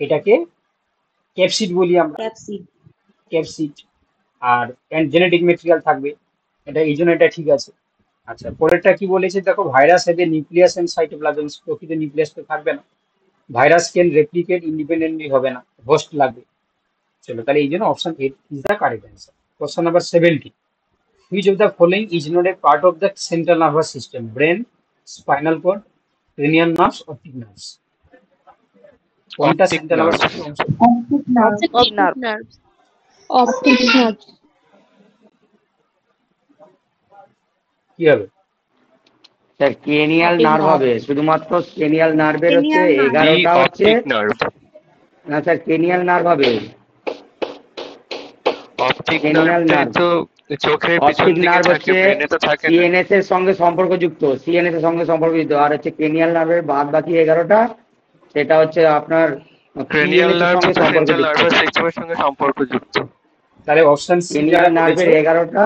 এটাকে ক্যাপসিড বলি, আমরা Capsid. ক্যাপসিড। আর জেনেটিক মেটেরিয়াল থাকবে, এটা এই জন্য এটা ঠিক আছে। আচ্ছা, পরেরটা কি বলেছে দেখো, virus have a nucleus and cytoplasm, প্রকৃত নিউক্লিয়াস তো থাকবে না। ভাইরাস ক্যান রেপ্লিকেট ইন্ডিপেন্ডেন্টলি, হবে না, হোস্ট লাগবে। চলো, তাহলে এই জন্য option A is the correct answer. Question number 70, which of the following is not a part of the central nervous system? Brain, spinal cord, cranial nerves, optic nerves? কোনটা Optic central nervous nerves. System অংশ? Optic nerve. nerves. Optic nerve. কি হবে? Sir cranial Optic nerve nerve. হবে, শুধুমাত্র cranial নার্ভের হচ্ছে Cranial nerve. 11টা B. হচ্ছে, Optic nerve. না স্যার ক্রেনিয়াল নার্ভ হবে। Optic Cranial nerve nerve. তো চোখের পিছন অপটিক দিকে নার্ভ থাকে, হচ্ছে ব্রেনে তো থাকে না। সিএনএস এর সঙ্গে সম্পর্কযুক্ত, সিএনএস এর সঙ্গে সম্পর্কযুক্ত। আর হচ্ছে ক্রেনিয়াল নার্ভের বাদ বাকি 11টা, সেটা হচ্ছে আপনার ক্রেনিয়াল PNS এর নার্ভ সঙ্গে হচ্ছে সেন্ট্রাল সম্পর্কযুক্ত। নার্ভাস সিস্টেমের সঙ্গে সম্পর্কযুক্ত। তাহলে অপশন সি ক্রেনিয়াল নার্ভের 11টা,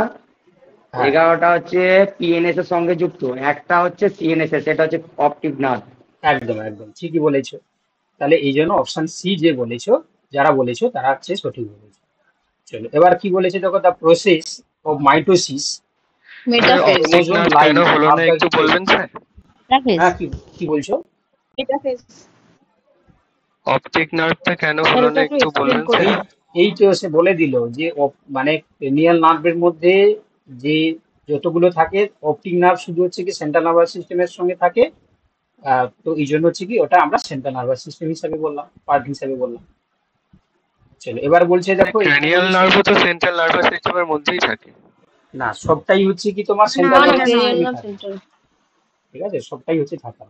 হ্যাঁ। 11টা হচ্ছে পিএনএস এর সঙ্গে যুক্ত, একটা হচ্ছে সিএনএস এর, সেটা হচ্ছে অপটিক নার্ভ। একদম একদম ঠিকই বলেছো। তাহলে এই জন্য অপশন সি যে বলেছো, যারা বলেছো তারা হচ্ছে সঠিক বলেছো। চলো, এবার কি বলেছে দেখো, the process of mitosis. Metaphase. Optic nerve কেন হলো না একটু বলবেন স্যার? হ্যাঁ, কি বলছো? Metaphase. অপটিক নার্ভটা কেন হলো না একটু বলবেন স্যার? এই তো সে বলে দিল যে মানে ক্রেনিয়াল নার্ভের মধ্যে যে যতগুলো থাকে, অপটিক নার্ভ শুধু হচ্ছে কি সেন্ট্রাল নার্ভাস সিস্টেমের সঙ্গে থাকে। তো এই জন্য হচ্ছে কি ওটা আমরা সেন্ট্রাল নার্ভাস সিস্টেম হিসাবে বললাম, পার্ট হিসাবে বললাম। চলো, এবার বলছে দেখো, ক্রেনিয়াল নার্ভও তো সেন্ট্রাল নার্ভাস সিস্টেমের মধ্যেই থাকে। না, সবটাই হচ্ছে কি তোমার সেন্ট্রাল না, নার্ভাস cranial সিস্টেমে nerve থাকে, central. ঠিক আছে, সবটাই হচ্ছে থাকা।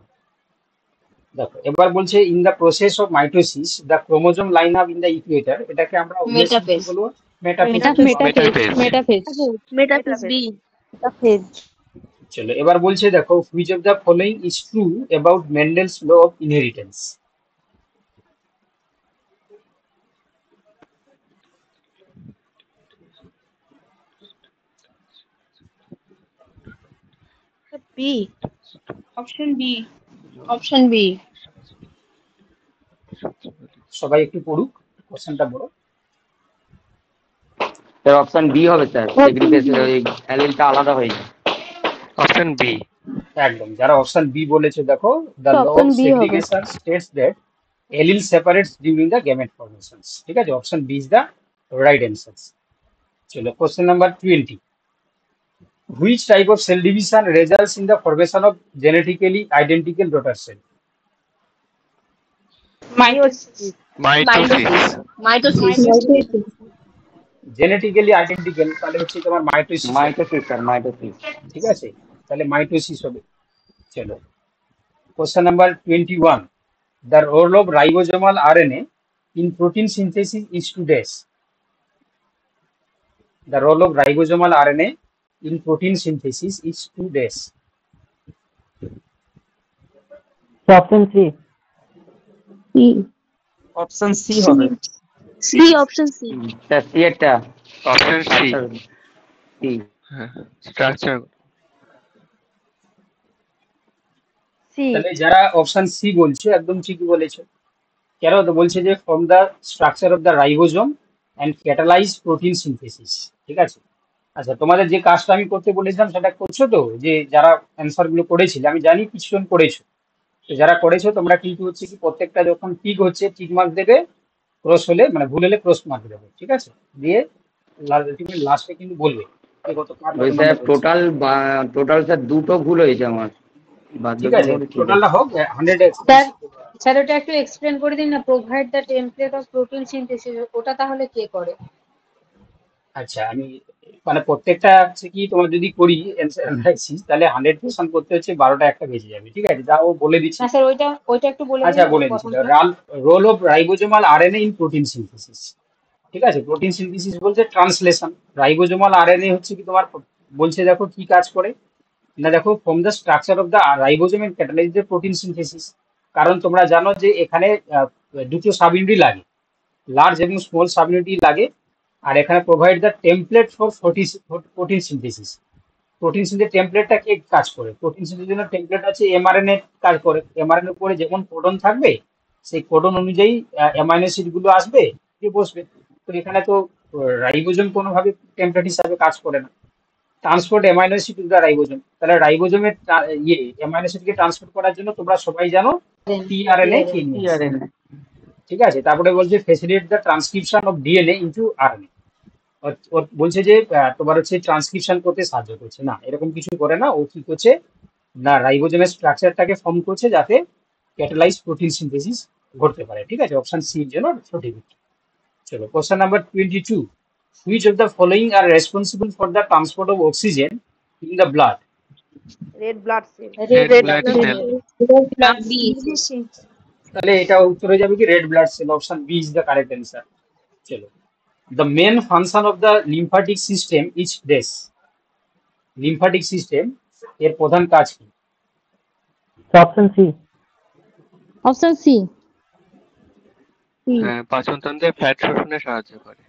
দেখো, এবার বলছে in the process of mitosis the chromosome line up in the Ecuador, এটাকে আমরা Metaphase. বলবো মেটাফেজ। Metaphase B. চলো, এবার বলছে দেখো, which of the following is true about Mendel's law of inheritance? B. Option B. Option B. সবাই একটু পড়ুক, কোশ্চেনটা বড়। স্যার অপশন বি হবে স্যার, সেগ্রিগেশন ওই অ্যালিলটা আলাদা হয়ে যায়। Option B. একদম, যারা অপশন বি বলেছে দেখো, the law of option B হবে। Segregation states that allele separates during the gamete formations, ঠিক আছে, option B is the right answer. চলো, question number 20, which type of cell division results in the formation of genetically identical daughter cell? Mitosis. Mitosis. Genetically identical, তাহলে হচ্ছে তোমার mitosis, mitosis sir, mitosis. ঠিক আছে, তাহলে mitosis হবে। চলো, question number 21, the role of ribosomal RNA in protein synthesis is to dash. The role of ribosomal RNA in protein synthesis is to dash. Option C. Option C হবে। C. Option C. Sir C একটা, option C. C. Structure. C. তাহলে যারা option C বলছে একদম ঠিকই বলেছে। কেন তো বলছে যে from the structure of the ribosome and catalyse protein synthesis, ঠিক আছে। আচ্ছা, তোমাদের যে কাজটা আমি করতে বলেছিলাম সেটা করছো তো, যে যারা অ্যান্সার গুলো করেছিলে, আমি জানি কিছুজন করেছো, তো যারা করেছো তোমরা কিন্তু হচ্ছে কি প্রত্যেকটা যখন টিক হচ্ছে টিক মার্ক দেবে, ক্রস হলে মানে ভুল হলে ক্রস মার্ক দেবে, ঠিক আছে, দিয়ে লাস্টে কিন্তু বলবে যে কত কার ওই কত স্যার number হয়েছে। টোটাল স্যার দুটো ভুল হয়েছে আমার। বাদ ঠিক বাকি আছে, গুলো কি টোটালটা হোক 100। স্যার স্যার ওটা একটু এক্সপ্লেন করে দিন না, provide the template of protein synthesis, ওটা তাহলে কে করে? আচ্ছা, আমি মানে প্রত্যেকটা হচ্ছে কি তোমার যদি করি অ্যানালাইসিস, তাহলে 100% করতে হচ্ছে 12টা একটা বেজে যাবে। ঠিক আছে, তাও বলে দিচ্ছি। না স্যার, ওইটা একটু বলে দিন আচ্ছা, না, বলে দিচ্ছি। প্রথমটা। Role of ribosomal RNA in protein synthesis. ঠিক আছে, প্রোটিন সিনথেসিস বলতে ট্রান্সলেশন। রাইবোজোমাল আরএনএ হচ্ছে কি তোমার বলছে, দেখো কি কাজ করে না, দেখো from the structure of the ribosome and catalyze the protein synthesis. কারণ তোমরা জানো যে এখানে দুটো সাব ইউনিট লাগে, লার্জ এবং স্মল সাব ইউনিট লাগে। আর এখানে provide the template for protein synthesis. Protein synthesis টেমপ্লেটটা কে কাজ করে? প্রোটিন সিনথেসিসের জন্য টেমপ্লেট আছে এমআরএনএ কাজ করে। এমআরএনএ পরে যেমন কোডন থাকবে, সেই কোডন অনুযায়ী অ্যামাইনো অ্যাসিড গুলো আসবে, দিয়ে বসবে। তো এখানে তো রাইবোজোম কোনোভাবে টেমপ্লেট হিসাবে কাজ করে না। Transport amino acid to the ribosome, তাহলে রাইবোজোমের অ্যামাইনো অ্যাসিডকে ট্রান্সপোর্ট করার জন্য তোমরা সবাই জানো টিআরএনএ কে নিয়ে আসে। টিআরএনএ। ঠিক আছে, তারপরে বলছে facilitate the transcription of DNA into RNA. বলছে যে তোমার হচ্ছে ট্রান্সক্রিপশন করতে সাহায্য করছে না, এরকম কিছু করে না। ও কি করছে না, রাইবোজোমের স্ট্রাকচারটাকে ফর্ম করছে যাতে ক্যাটালাইজ প্রোটিন সিনথেসিস ঘটতে পারে। ঠিক আছে, অপশন সি এর জন্য সঠিক উত্তর। চলো, question number 22। Which of the following are responsible for the transport of oxygen in the blood? Red blood cell. Red blood cell. Blood B. তাহলে এটা উত্তর হয়ে যাবে কি red blood cell. Option B is the correct answer. চলো, the main function of the lymphatic system is dash. Lymphatic system এর প্রধান কাজ কি? Option C. Option C. হ্যাঁ, পাচনতন্ত্রে ফ্যাট শোষণে সাহায্য করে।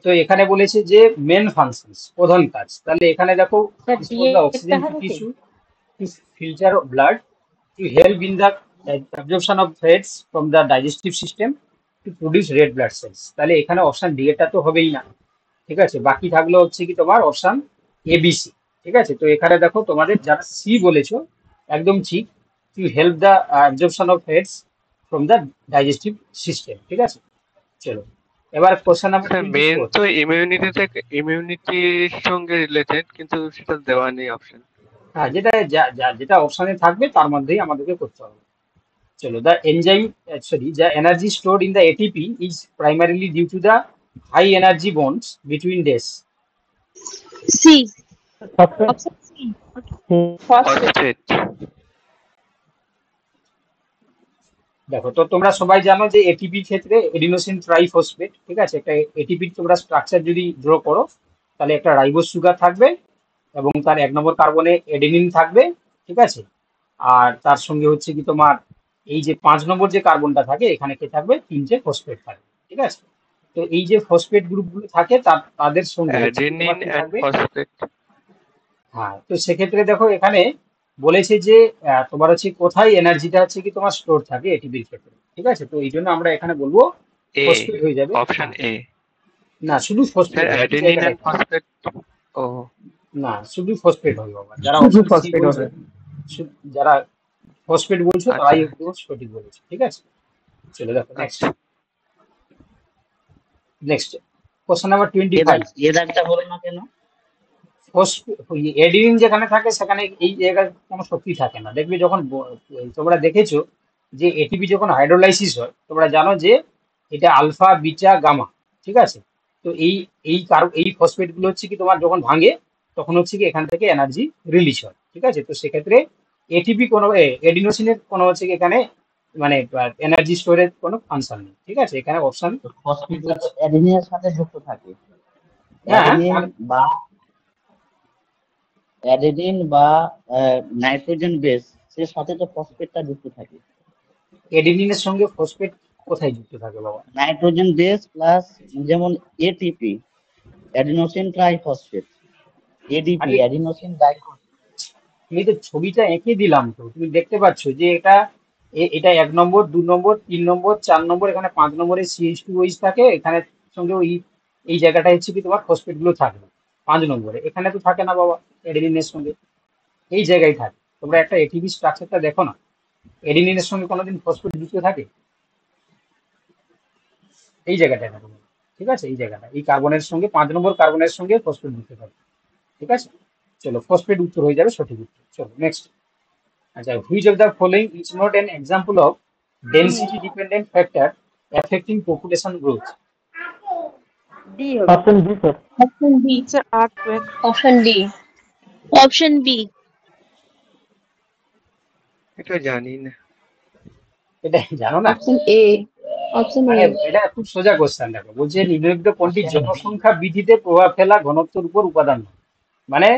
তো এখানে বলেছে যে মেন ফাংশনস, প্রধান কাজ। তাহলে এখানে দেখো, sir transport the oxygen to হবে কি? Tissue, to filter blood, to help in the absorption of fats from the digestive system, to produce red blood cells। তাহলে এখানে অপশন ডি এটা তো হবেই না। ঠিক আছে, বাকি থাকলো হচ্ছে কি তোমার অপশন এবিসি। ঠিক আছে, তো এখানে দেখো তোমাদের যারা সি বলেছো একদম ঠিক, to help the absorption of fats from the digestive system. ঠিক আছে, চলো এবার কোশ্চেন নাম্বার স্যার মেন 24। তো ইমিউনিটির সঙ্গে রিলেটেড, কিন্তু সেটা দেওয়া নেই অপশন। হ্যাঁ, যেটা অপশনে থাকবে তার মধ্যেই আমাদেরকে করতে হবে। চলো, the enzyme, sorry, the energy stored in the ATP is primarily due to the high energy bonds between days. C. Option Option C. C. Phosphate. দেখো, তো তোমরা সবাই জানো যে এটিপি ক্ষেত্রে এডিনোসিন ট্রাইফসফেট। ঠিক আছে, একটা এটিপির তোমরা স্ট্রাকচার যদি ড্র করো, তাহলে একটা রাইবোজ সুগার থাকবে এবং তার 1 নম্বর কার্বনে এডেনিন থাকবে। ঠিক আছে, আর তার সঙ্গে হচ্ছে কি তোমার এই যে 5 নম্বর যে কার্বনটা থাকে, এখানে কে থাকবে? 3টে ফসফেট থাকবে। ঠিক আছে, তো এই যে ফসফেট গ্রুপগুলো থাকে তাদের সঙ্গে হচ্ছে কি তোমার অ্যাডেনিন কি এন্ড থাকবে? ফসফেট। হ্যাঁ, তো সেক্ষেত্রে দেখো এখানে বলেছে যে তোমার হচ্ছে কোথায় এনার্জিটা হচ্ছে কি তোমার স্টোর থাকে এটিপির ক্ষেত্রে। ঠিক আছে, তো এই জন্য আমরা এখানে বলবো এ, ফসফেট হয়ে যাবে। অপশন এ। না, শুধু স্যার ফসফেট হবে, অ্যাডেনিন জায়গাটায় এন্ড ফসফেট। ও, না, শুধু ফসফেট হবে বাবা। যারা শুধু অপশন সি ফসফেট বলছো, হবে। যারা ফসফেট বলছো আচ্ছা তারাই একদম সঠিক বলেছে। ঠিক আছে, চলে দেখো নেক্সট। আচ্ছা। Next question number 25। এ দাগটা হলো না কেন? এডিনিন যেখানে থাকে সেখানে এই জায়গায় কোনো শক্তি থাকে না। দেখবে যখন তোমরা দেখেছো যে এটিপি যখন হাইড্রোলাইসিস হয়, তোমরা জানো যে এটা আলফা বিটা গামা। ঠিক আছে, তো এই ফসফেট গুলো হচ্ছে কি তোমার যখন ভাঙে তখন হচ্ছে কি এখান থেকে এনার্জি রিলিজ হয়। ঠিক আছে, তো সেক্ষেত্রে এটিপি কোনো এডিনোসিনের কোনো হচ্ছে কি এখানে মানে এনার্জি স্টোরেজ কোনো ফাংশন নেই। ঠিক আছে, এখানে অপশন ফসফেটটা তো অ্যাডেনিনের সাথে যুক্ত থাকে। হ্যাঁ, অ্যাডেনিন বা নাইট্রোজেন বেস এর সাথে তো ফসফেটটা যুক্ত থাকে। এডিনিনের সঙ্গে ফসফেট কোথায় যুক্ত থাকে বাবা? নাইট্রোজেন বেস প্লাস, যেমন এটিপি অ্যাডিনোসিন ট্রাইফসফেট, এডিপি আরে, অ্যাডিনোসিন ডাইফসফেট। তুমি তো ছবিটা এঁকে দিলাম, তো তুমি দেখতে পাচ্ছ যে এটা 1 নম্বর 2 নম্বর 3 নম্বর 4 নম্বর, এখানে 5 নম্বরে CH2OH থাকে, এখানে সঙ্গে এই জায়গাটা হচ্ছে কি তোমার ফসফেট গুলো থাকবে 5 নম্বরে। এখানে তো থাকে না বাবা এডিনিনের সঙ্গে, এই জায়গায় থাকে। তোমরা একটা এটিপি স্ট্রাকচারটা দেখো না, এডিনিনের সঙ্গে কোনোদিন ফসফেট যুক্ত থাকে? এই জায়গাটা না। ঠিক আছে, এই জায়গাটা এই কার্বনের সঙ্গে 5 নম্বর কার্বনের সঙ্গে ফসফেট যুক্ত থাকে। ঠিক আছে, চলো ফসফেট উত্তর হয়ে যাবে সঠিক উত্তর। চলো নেক্সট। আচ্ছা, which of the following is not an example of density dependent factor affecting population growth? D হবে। Option B sir. Option B. Option D. Option B. এটা জানি না। এটা জানো না? Option A. Option মানে A. এটা খুব সোজা কোশ্চেন। দেখো বলছে নিম্নলিখিত কোনটি জনসংখ্যা বৃদ্ধিতে প্রভাব ফেলা ঘনত্বের উপর উপাদান নয়? মানে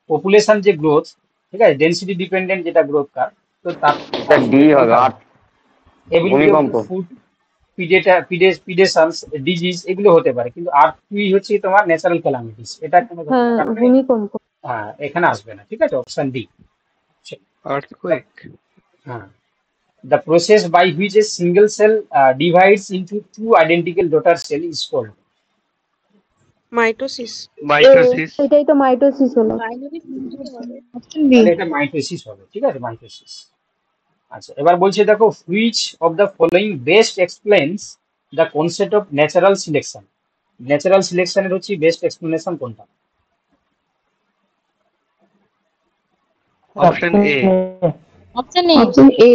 পপুলেশন যে গ্রোথ, ঠিক আছে, ডেনসিটি ডিপেন্ডেন্ট যেটা গ্রোথ কার, তো তার এটা ডি হবে, আর ভূমিকম্প। ফুড পিডেশনস ডিজিজ এগুলো হতে পারে, কিন্তু আর তুই হচ্ছে তোমার ন্যাচারাল ক্যালামিটিস, এটা কোনো কারণে ভূমিকম্প। হ্যাঁ এখানে আসবে না, ঠিক আছে, অপশন ডি। আর্থকোয়েক। হ্যাঁ, the process by which a single cell divides into two identical daughter cell is called? Mitosis. এটাই তো মাইটোসিস হলো। Option B. তাহলে এটা মাইটোসিস হবে, ঠিক আছে, মাইটোসিস। আচ্ছা, এবার বলছে দেখো which of the following best explains the concept of natural selection? Natural সিলেকশনের হচ্ছে বেস্ট এক্সপ্লেনেশন কোনটা? Option A. Option A. Option A.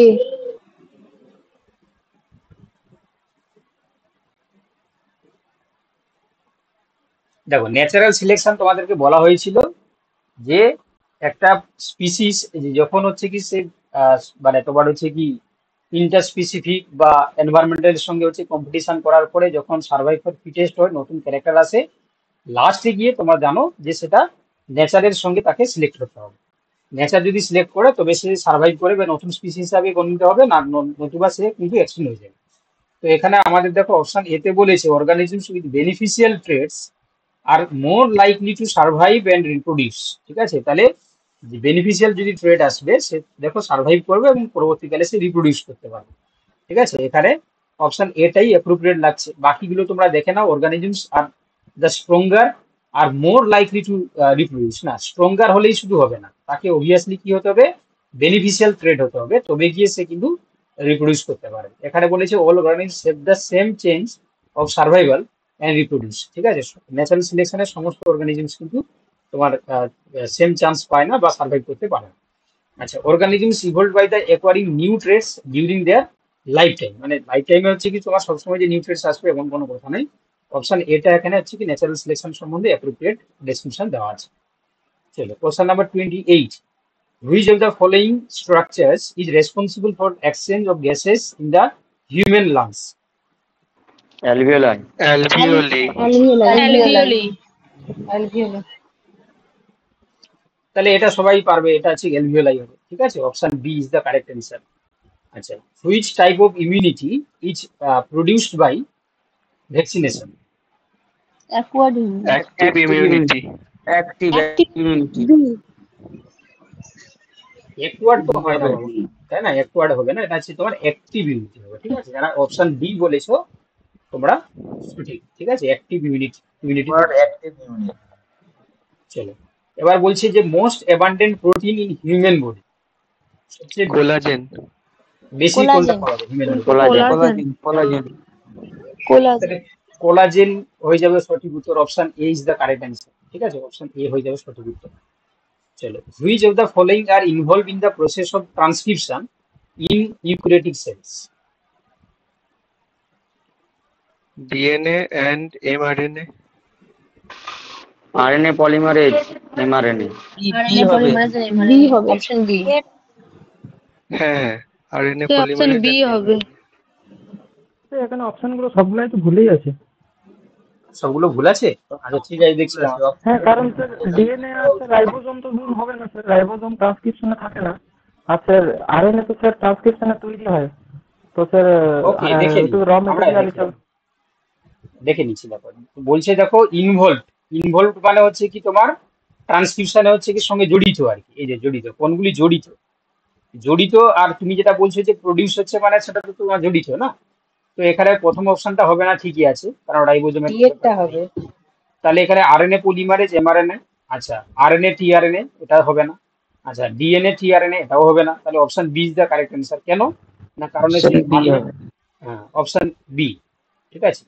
দেখো ন্যাচারাল সিলেকশন তোমাদেরকে বলা হয়েছিল যে একটা স্পিসিস যখন হচ্ছে কি সে মানে তোমার হচ্ছে কি ইন্টার স্পেসিফিক বা এনভায়রনমেন্টের সঙ্গে হচ্ছে কম্পিটিশন করার পরে যখন সার্ভাইভ ফর ফিটেস্ট হয়, নতুন ক্যারেক্টার আসে, লাস্টে গিয়ে তোমরা জানো যে সেটা নেচারের সঙ্গে তাকে সিলেক্ট করতে হবে। নেচার যদি সিলেক্ট করে তবে সে সার্ভাইভ করে বা নতুন স্পিসিস হিসাবে গণিত হবে, না নতুবা সে কিন্তু এক্সটিংক্ট হয়ে যাবে। তো এখানে আমাদের দেখো অপশন এতে বলেছে organisms with beneficial traits are more likely to survive and reproduce. ঠিক আছে, তাহলে যে বেনিফিশিয়াল যদি ট্রেড আসবে সে দেখো সার্ভাইভ করবে এবং পরবর্তীকালে সে রিপ্রোডিউস করতে পারবে। ঠিক আছে, এখানে অপশন এটাই অ্যাপ্রোপ্রিয়েট লাগছে। বাকিগুলো তোমরা দেখে নাও, organisms are the stronger are more likely to reproduce. না, স্ট্রঙ্গার হলেই শুধু হবে না, তাকে অবভিয়াসলি কি হতে হবে, বেনিফিশিয়াল ট্রেড হতে হবে, তবে গিয়ে সে কিন্তু রিপ্রোডিউস করতে পারে। এখানে বলেছে all organisms have the same change of survival and reproduce. ঠিক আছে, ন্যাচারাল সিলেকশনের সমস্ত অর্গানিজমস কিন্তু তোমার সেম চান্স পায় না বা সার্ভাইভ করতে পারে না। আচ্ছা, organisms evolve by the acquiring new traits during their lifetime. মানে লাইফ টাইমে হচ্ছে কি তোমার সবসময় যে নিউ ট্রেটস আসবে এমন কোনো কথা নেই। অপশন এটা এখানে হচ্ছে কি ন্যাচারাল সিলেকশন সম্বন্ধে অ্যাপ্রোপ্রিয়েট ডেসক্রিপশন দেওয়া আছে। চলো question number 28, which of the following structures is responsible for exchange of gases in the human lungs? Alveoli. Alveoli. Alveoli. Alveoli. তাহলে এটা সবাই পারবে, এটা হচ্ছে অ্যালভিওলাই হবে। ঠিক আছে, option B is the correct answer. আচ্ছা, which type of immunity is produced by vaccination? Acquired immunity. Active immunity. Active immunity. Acquired তো হয় না বাবা, তাই না, অ্যাকোয়ার্ড হবে না, এটা হচ্ছে তোমার অ্যাক্টিভ ইমিউনিটি হবে। ঠিক আছে, যারা অপশন বি বলেছো তোমরা সঠিক। ঠিক আছে, অ্যাক্টিভ ইমিউনিটি। চলো, এবার বলছি যে most abundant protein in human body, সবচেয়ে কোলাজেন। বেশি কোনটা পাওয়া যায় human body? Collagen. Collagen. Collagen হয়ে যাবে সঠিক উত্তর। Option A is the correct answer. ঠিক আছে, অপশন এ হয়ে যাবে সঠিক উত্তর। চলো, which of the following are involve in the process of transcription in eukaryotic cells? DNA and mRNA. RNA polymerase, mRNA. RNA polymerase and mRNA. B হবে। Option B. হ্যাঁ, RNA Option polymerase. B হবে। এখানে অপশনগুলো সবগুলাই তো ভুলেই আছে। সবগুলো ভুল আছে? আচ্ছা ঠিক আছে, দেখছিলাম। হ্যাঁ, কারণ স্যার ডিএনএ আর রাইবোজোম তো ভুল হবে না স্যার, রাইবোজোম ট্রান্সক্রিপশনে থাকে না। আর স্যার আরএনএ তো স্যার ট্রান্সক্রিপশনে তৈরি হয়। তো স্যার ওকে, দেখে একটু র মেটেরিয়াল হিসাবে দেখে নিচ্ছি। ব্যাপার বলছে দেখো ইনভলভ মানে হচ্ছে কি তোমার ট্রান্সক্রিপশনে হচ্ছে কি সঙ্গে জড়িত আর কি। এই যে জড়িত, কোনগুলি জড়িত আর তুমি যেটা বলছো যে প্রডিউস হচ্ছে মানে সেটা তো তোমার জড়িত না। তো এখানে প্রথম অপশনটা হবে না, ঠিকই আছে, কারণ রাইবোজোমের ডিএটা হবে। তাহলে এখানে আরএনএ পলিমারেজ এমআরএনএ। আচ্ছা, আরএনএ টিআরএনএ এটা হবে না। আচ্ছা, ডিএনএ টিআরএনএ এটাও হবে না। তাহলে option B is the correct answer. কেন না, কারণ হ্যাঁ, অপশন বি। ঠিক আছে,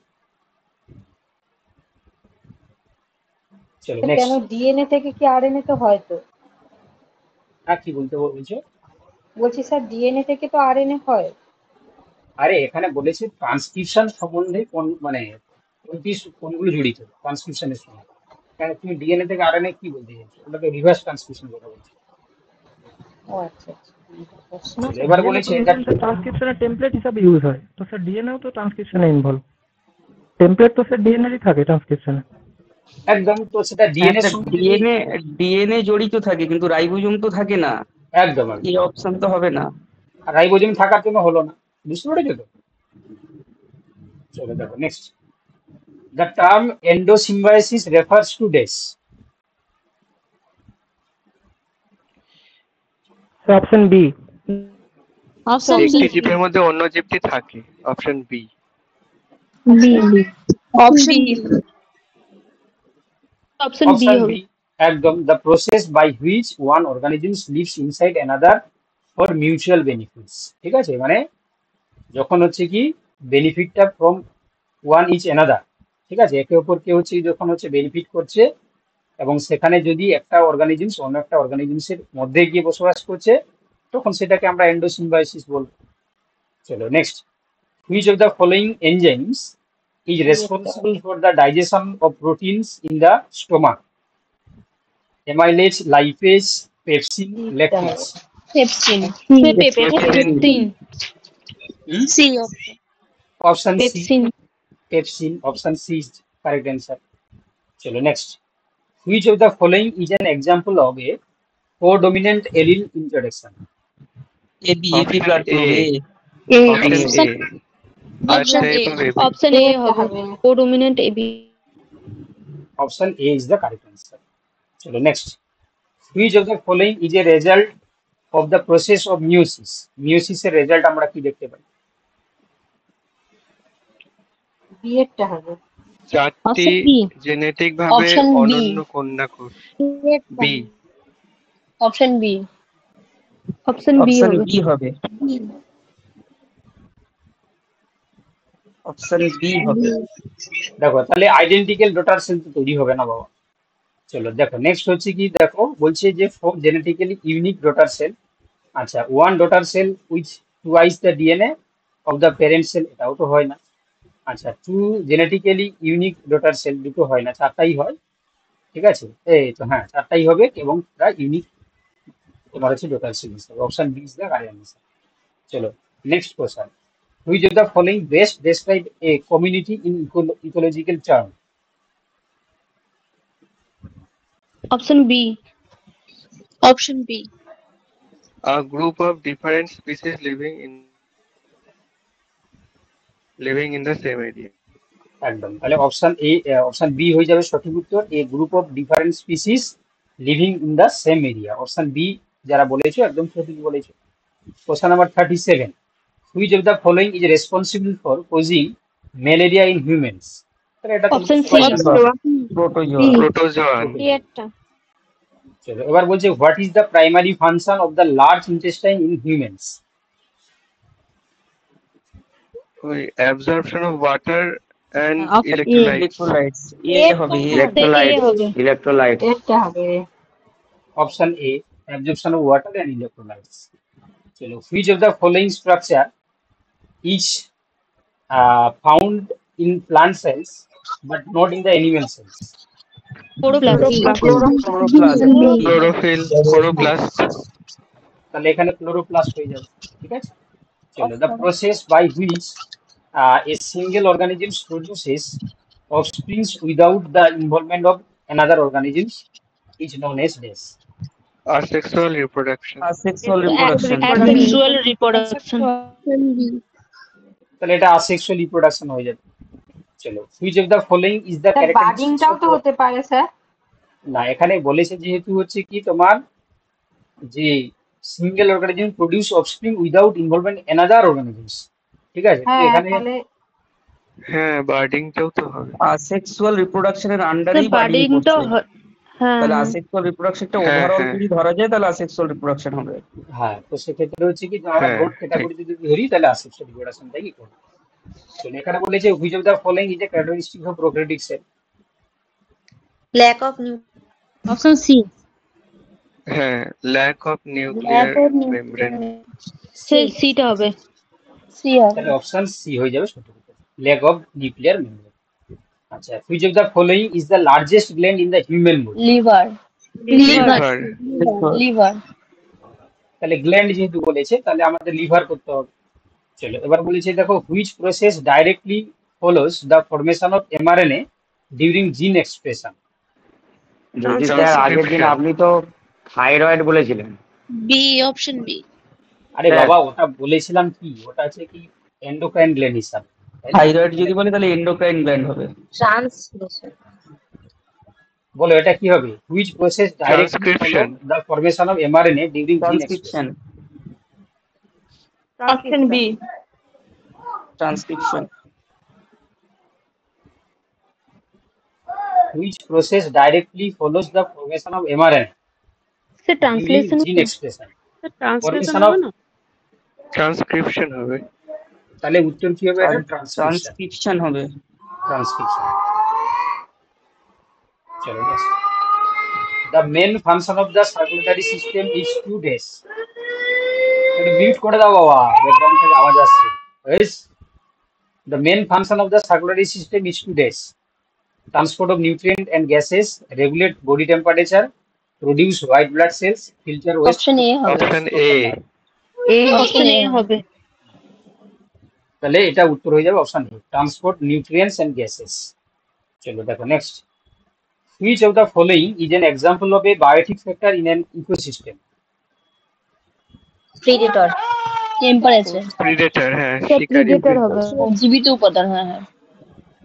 চলো কেন নেক্সট। ডিএনএ থেকে কি আরএনএ তো হয় তো? হ্যাঁ, কি বলতে বলছো? বলছি স্যার ডিএনএ থেকে তো আরএনএ হয়। আরে এখানে বলেছে ট্রান্সক্রিপশন সম্বন্ধে কোন মানে কোনগুলো জড়িত ট্রান্সক্রিপশনের সঙ্গে। কেন তুমি ডিএনএ থেকে আরএনএ কি বলতে চাইছো? ওটাকে রিভার্স ট্রান্সক্রিপশন কথা বলছো। ও আচ্ছা আচ্ছা। না চলো, স্যার, এবার ডিএনএ তো বলেছে that এনজাইম ট্রান্সক্রিপশনের টেমপ্লেট হিসাবে ইউজ হয়, তো স্যার ডিএনএও তো ট্রান্সক্রিপশনে ইনভলভ। টেমপ্লেট তো স্যার ডিএনএরই থাকে ট্রান্সক্রিপশনে। একদম, তো সেটা হ্যাঁ ডিএনএ এর স্যার, সঙ্গে যদি ডিএনএ জড়িত থাকে কিন্তু রাইবোজোম তো থাকে না, একদম এই অপশন তো হবে না। রাইবোজোম থাকার জন্য হলো না, বুঝতে পেরেছো তো? চলো দেখো next. The term endosymbiosis refers to dash. Option B. Option একটি জীবের মধ্যে অন্য জীবটি থাকে, option B. B. Option B. Option B option হবে। বি একদম। The process by which one organisms lives inside another for mutual benefits. ঠিক আছে, মানে যখন হচ্ছে কি বেনিফিটটা ফ্রম ওয়ান ইচ অ্যানাদার, ঠিক আছে, একে অপরকে হচ্ছে যখন হচ্ছে বেনিফিট করছে, এবং সেখানে যদি একটা অর্গানিজমস অন্য একটা অর্গানিজমসের মধ্যে গিয়ে বসবাস করছে, তখন সেটাকে আমরা এন্ডোসিম্বায়োসিস বলবো। চলো next. Which of the following enzymes is responsible for the digestion of proteins in the stomach? Amylase, lipase, pepsin, lactase. Pepsin. Pepsin. Hmm? C. Option C, pepsin. pepsin. Option C is correct answer. Chalo next. Which of the following is an example of a codominant allele introduction? AB Option blood A. Group A. Option A. Option First A. type of AB. Option A হবে। Codominant AB. Option A is the correct answer. Chalo next. Which of the following is a result of the process of meiosis? Meiosis এর result আমরা কি দেখতে পাই? B এরটা হবে। চারটি option B. Genetic ভাবে option B. অনন্য কন্যা কোষ। B. Option B. Option B option হবে। বি হবে। অপশন বি হবে। দেখো তাহলে আইডেন্টিক্যাল ডটার সেল তো তৈরি হবে না বাবা। চলো দেখো নেক্সট হচ্ছে কি, দেখো বলছে যে four genetically unique daughter cell. আচ্ছা, one daughter cell which twice the DNA of the parent cell, এটাও তো হয় না। আচ্ছা, two genetically unique daughter cell, দুটো হয় না, চারটাই হয়। ঠিক আছে, এই তো হ্যাঁ চারটাই হবে, এবং তারা ইউনিক তোমার হচ্ছে ডটার সেল হিসাবে। Option B is the correct answer. চলো next question. Which of the following best describe a community in ecological term? Option B. Option B. A group of different species living in the same area. একদম, তাহলে option B হয়ে যাবে সঠিক উত্তর। A group of different species living in the same area. Option B যারা বলেছো একদম সঠিক বলেছো। Question number 37। Which of the following is responsible for causing malaria in humans? তাহলে এটা অপশন তোমরা সি। সবাই জানো। প্রোটোজোয়া। Protozoan. এরটা। চলো এবার বলছে what is the primary function of the large intestine in humans? Absorption of water and Option A. electrolytes. Electrolytes. A হবে। ইলেকট্রোলাইট। হবে। ইলেকট্রোলাইট। এরটা হবে। Option A, absorption of water and electrolytes. চলো which of the following structure is found in plant cells but not in the animal cells? Chlorophyll, chloroplast. তাহলে এখানে chloroplast হয়ে যাবে। ঠিক আছে, চলো the process by which a single organism produces offsprings without the involvement of another organism is known as this. Asexual reproduction. Asexual reproduction. Asexual reproduction. তাহলে এটা asexual reproduction হয়ে যাবে। চলো which of the following is the sir characteristics বার্ডিংটাও তো হতে পারে sir. না, এখানে বলেছে যেহেতু হচ্ছে কি তোমার যে single organism produce offspring without involvement another organisms. ঠিক আছে, তো হ্যাঁ এখানে তাহলে হ্যাঁ, বার্ডিংটাও তো হবে। আসেক্সুয়াল রিপ্রোডাকশনের আন্ডারেই বার্ডিং বার্ডিংটা করছে। হ্যাঁ। তাহলে আসেক্সুয়াল রিপ্রোডাকশনটা হ্যাঁ, ওভারঅল হ্যাঁ। যদি ধরা যায় তাহলে আসেক্সুয়াল রিপ্রোডাকশন হবে। হ্যাঁ, তো সেক্ষেত্রে হচ্ছে কি আমরা হ্যাঁ, ব্রড ক্যাটাগরি যদি ধরি তাহলে আসেক্সুয়াল রিপ্রোডাকশনটাই করব। তো এখানে বলেছে which of the following is a characteristic of prokaryotic cell? Lack of option C. হ্যাঁ, ল্যাক অফ নিউক্লিয়ার মেমব্রেন। সিটা হবে। সি হবে। তাহলে অপশন সি হয়ে যাবে সঠিক উত্তর, ল্যাক অফ নিউক্লিয়ার মেমব্রেন। আচ্ছা, which of the following is the largest gland in the human body? Liver. Liver. Liver. Liver. তাহলে গ্ল্যান্ড যেহেতু বলেছে তাহলে আমাদের লিভার করতে হবে। চলো এবার বলেছে দেখো, which process directly follows the formation of mRNA during gene expression? যদি স্যার আগের দিন আপনি তো থাইরয়েড বলেছিলেন। B, option B. আরে স্যার। বাবা, ওটা বলেছিলাম কি, ওটা আছে কি এন্ডোক্রাইন গ্ল্যান্ড হিসাবে। থাইরয়েড যদি বলে তাহলে এন্ডোক্রাইন গ্ল্যান্ড হবে। ট্রান্সলেশন। বলো এটা কি হবে? Which process directly follow transcription. The formation of mRNA during gene transcription. Expression? Option B. Transcription. Which process directly follows the formation of mRNA sir during translation gene expression? Translation Formation হবে of না? Transcription হবে। তাহলে উত্তর কি হবে? এটা transcription. Transcription হবে। Transcription. চলো next. The main function of the circulatory system is two days. একটু মিউট করে দাও বাবা, ব্যাকগ্রাউন্ড থেকে আওয়াজ আসছে। Yes. The main function of the circulatory system is two days. Transport of nutrient and gases, regulate body temperature, produce white blood cells, filter waste. Option A হবে। Option A. Option A হবে। তাহলে এটা উত্তর হয়ে যাবে option A, transport nutrients and gases. চলো দেখো next, which of the following is an example of a biotic factor in an ecosystem? Predator. Temperature. Predator. হ্যাঁ, শিকারী। প্রিডেটর হবে। জীবিত উপাদান, হ্যাঁ হ্যাঁ।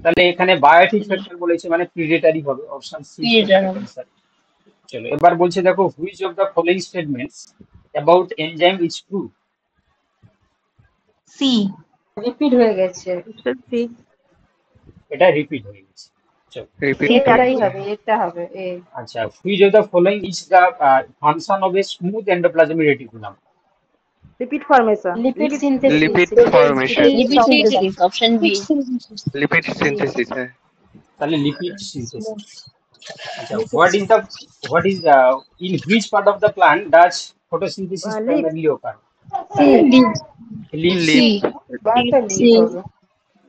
তাহলে এখানে বায়োটিক ফ্যাক্টর বলেছে মানে প্রিডেটারই হবে, অপশন সি। Predator হবে। চলো এবার বলছে দেখো, which of the following statements about enzyme is true? C. Repeat হয়ে গেছে। এটা রিপিট হয়ে গেছে। চলো রিপিট। এটাই হবে, এটা হবে এ। আচ্ছা, which of the following is the function of a smooth endoplasmic reticulum? Repeat formation. Lipid synthesis. Lipid formation. Lipid synthesis. Option B. Lipid synthesis. হ্যাঁ। তাহলে লিপিড সিনথেসিস। আচ্ছা, what is in which part of the plant does photosynthesis Leaf. primarily occur? Leaf. C. বায়োটা C. Leaf হবে।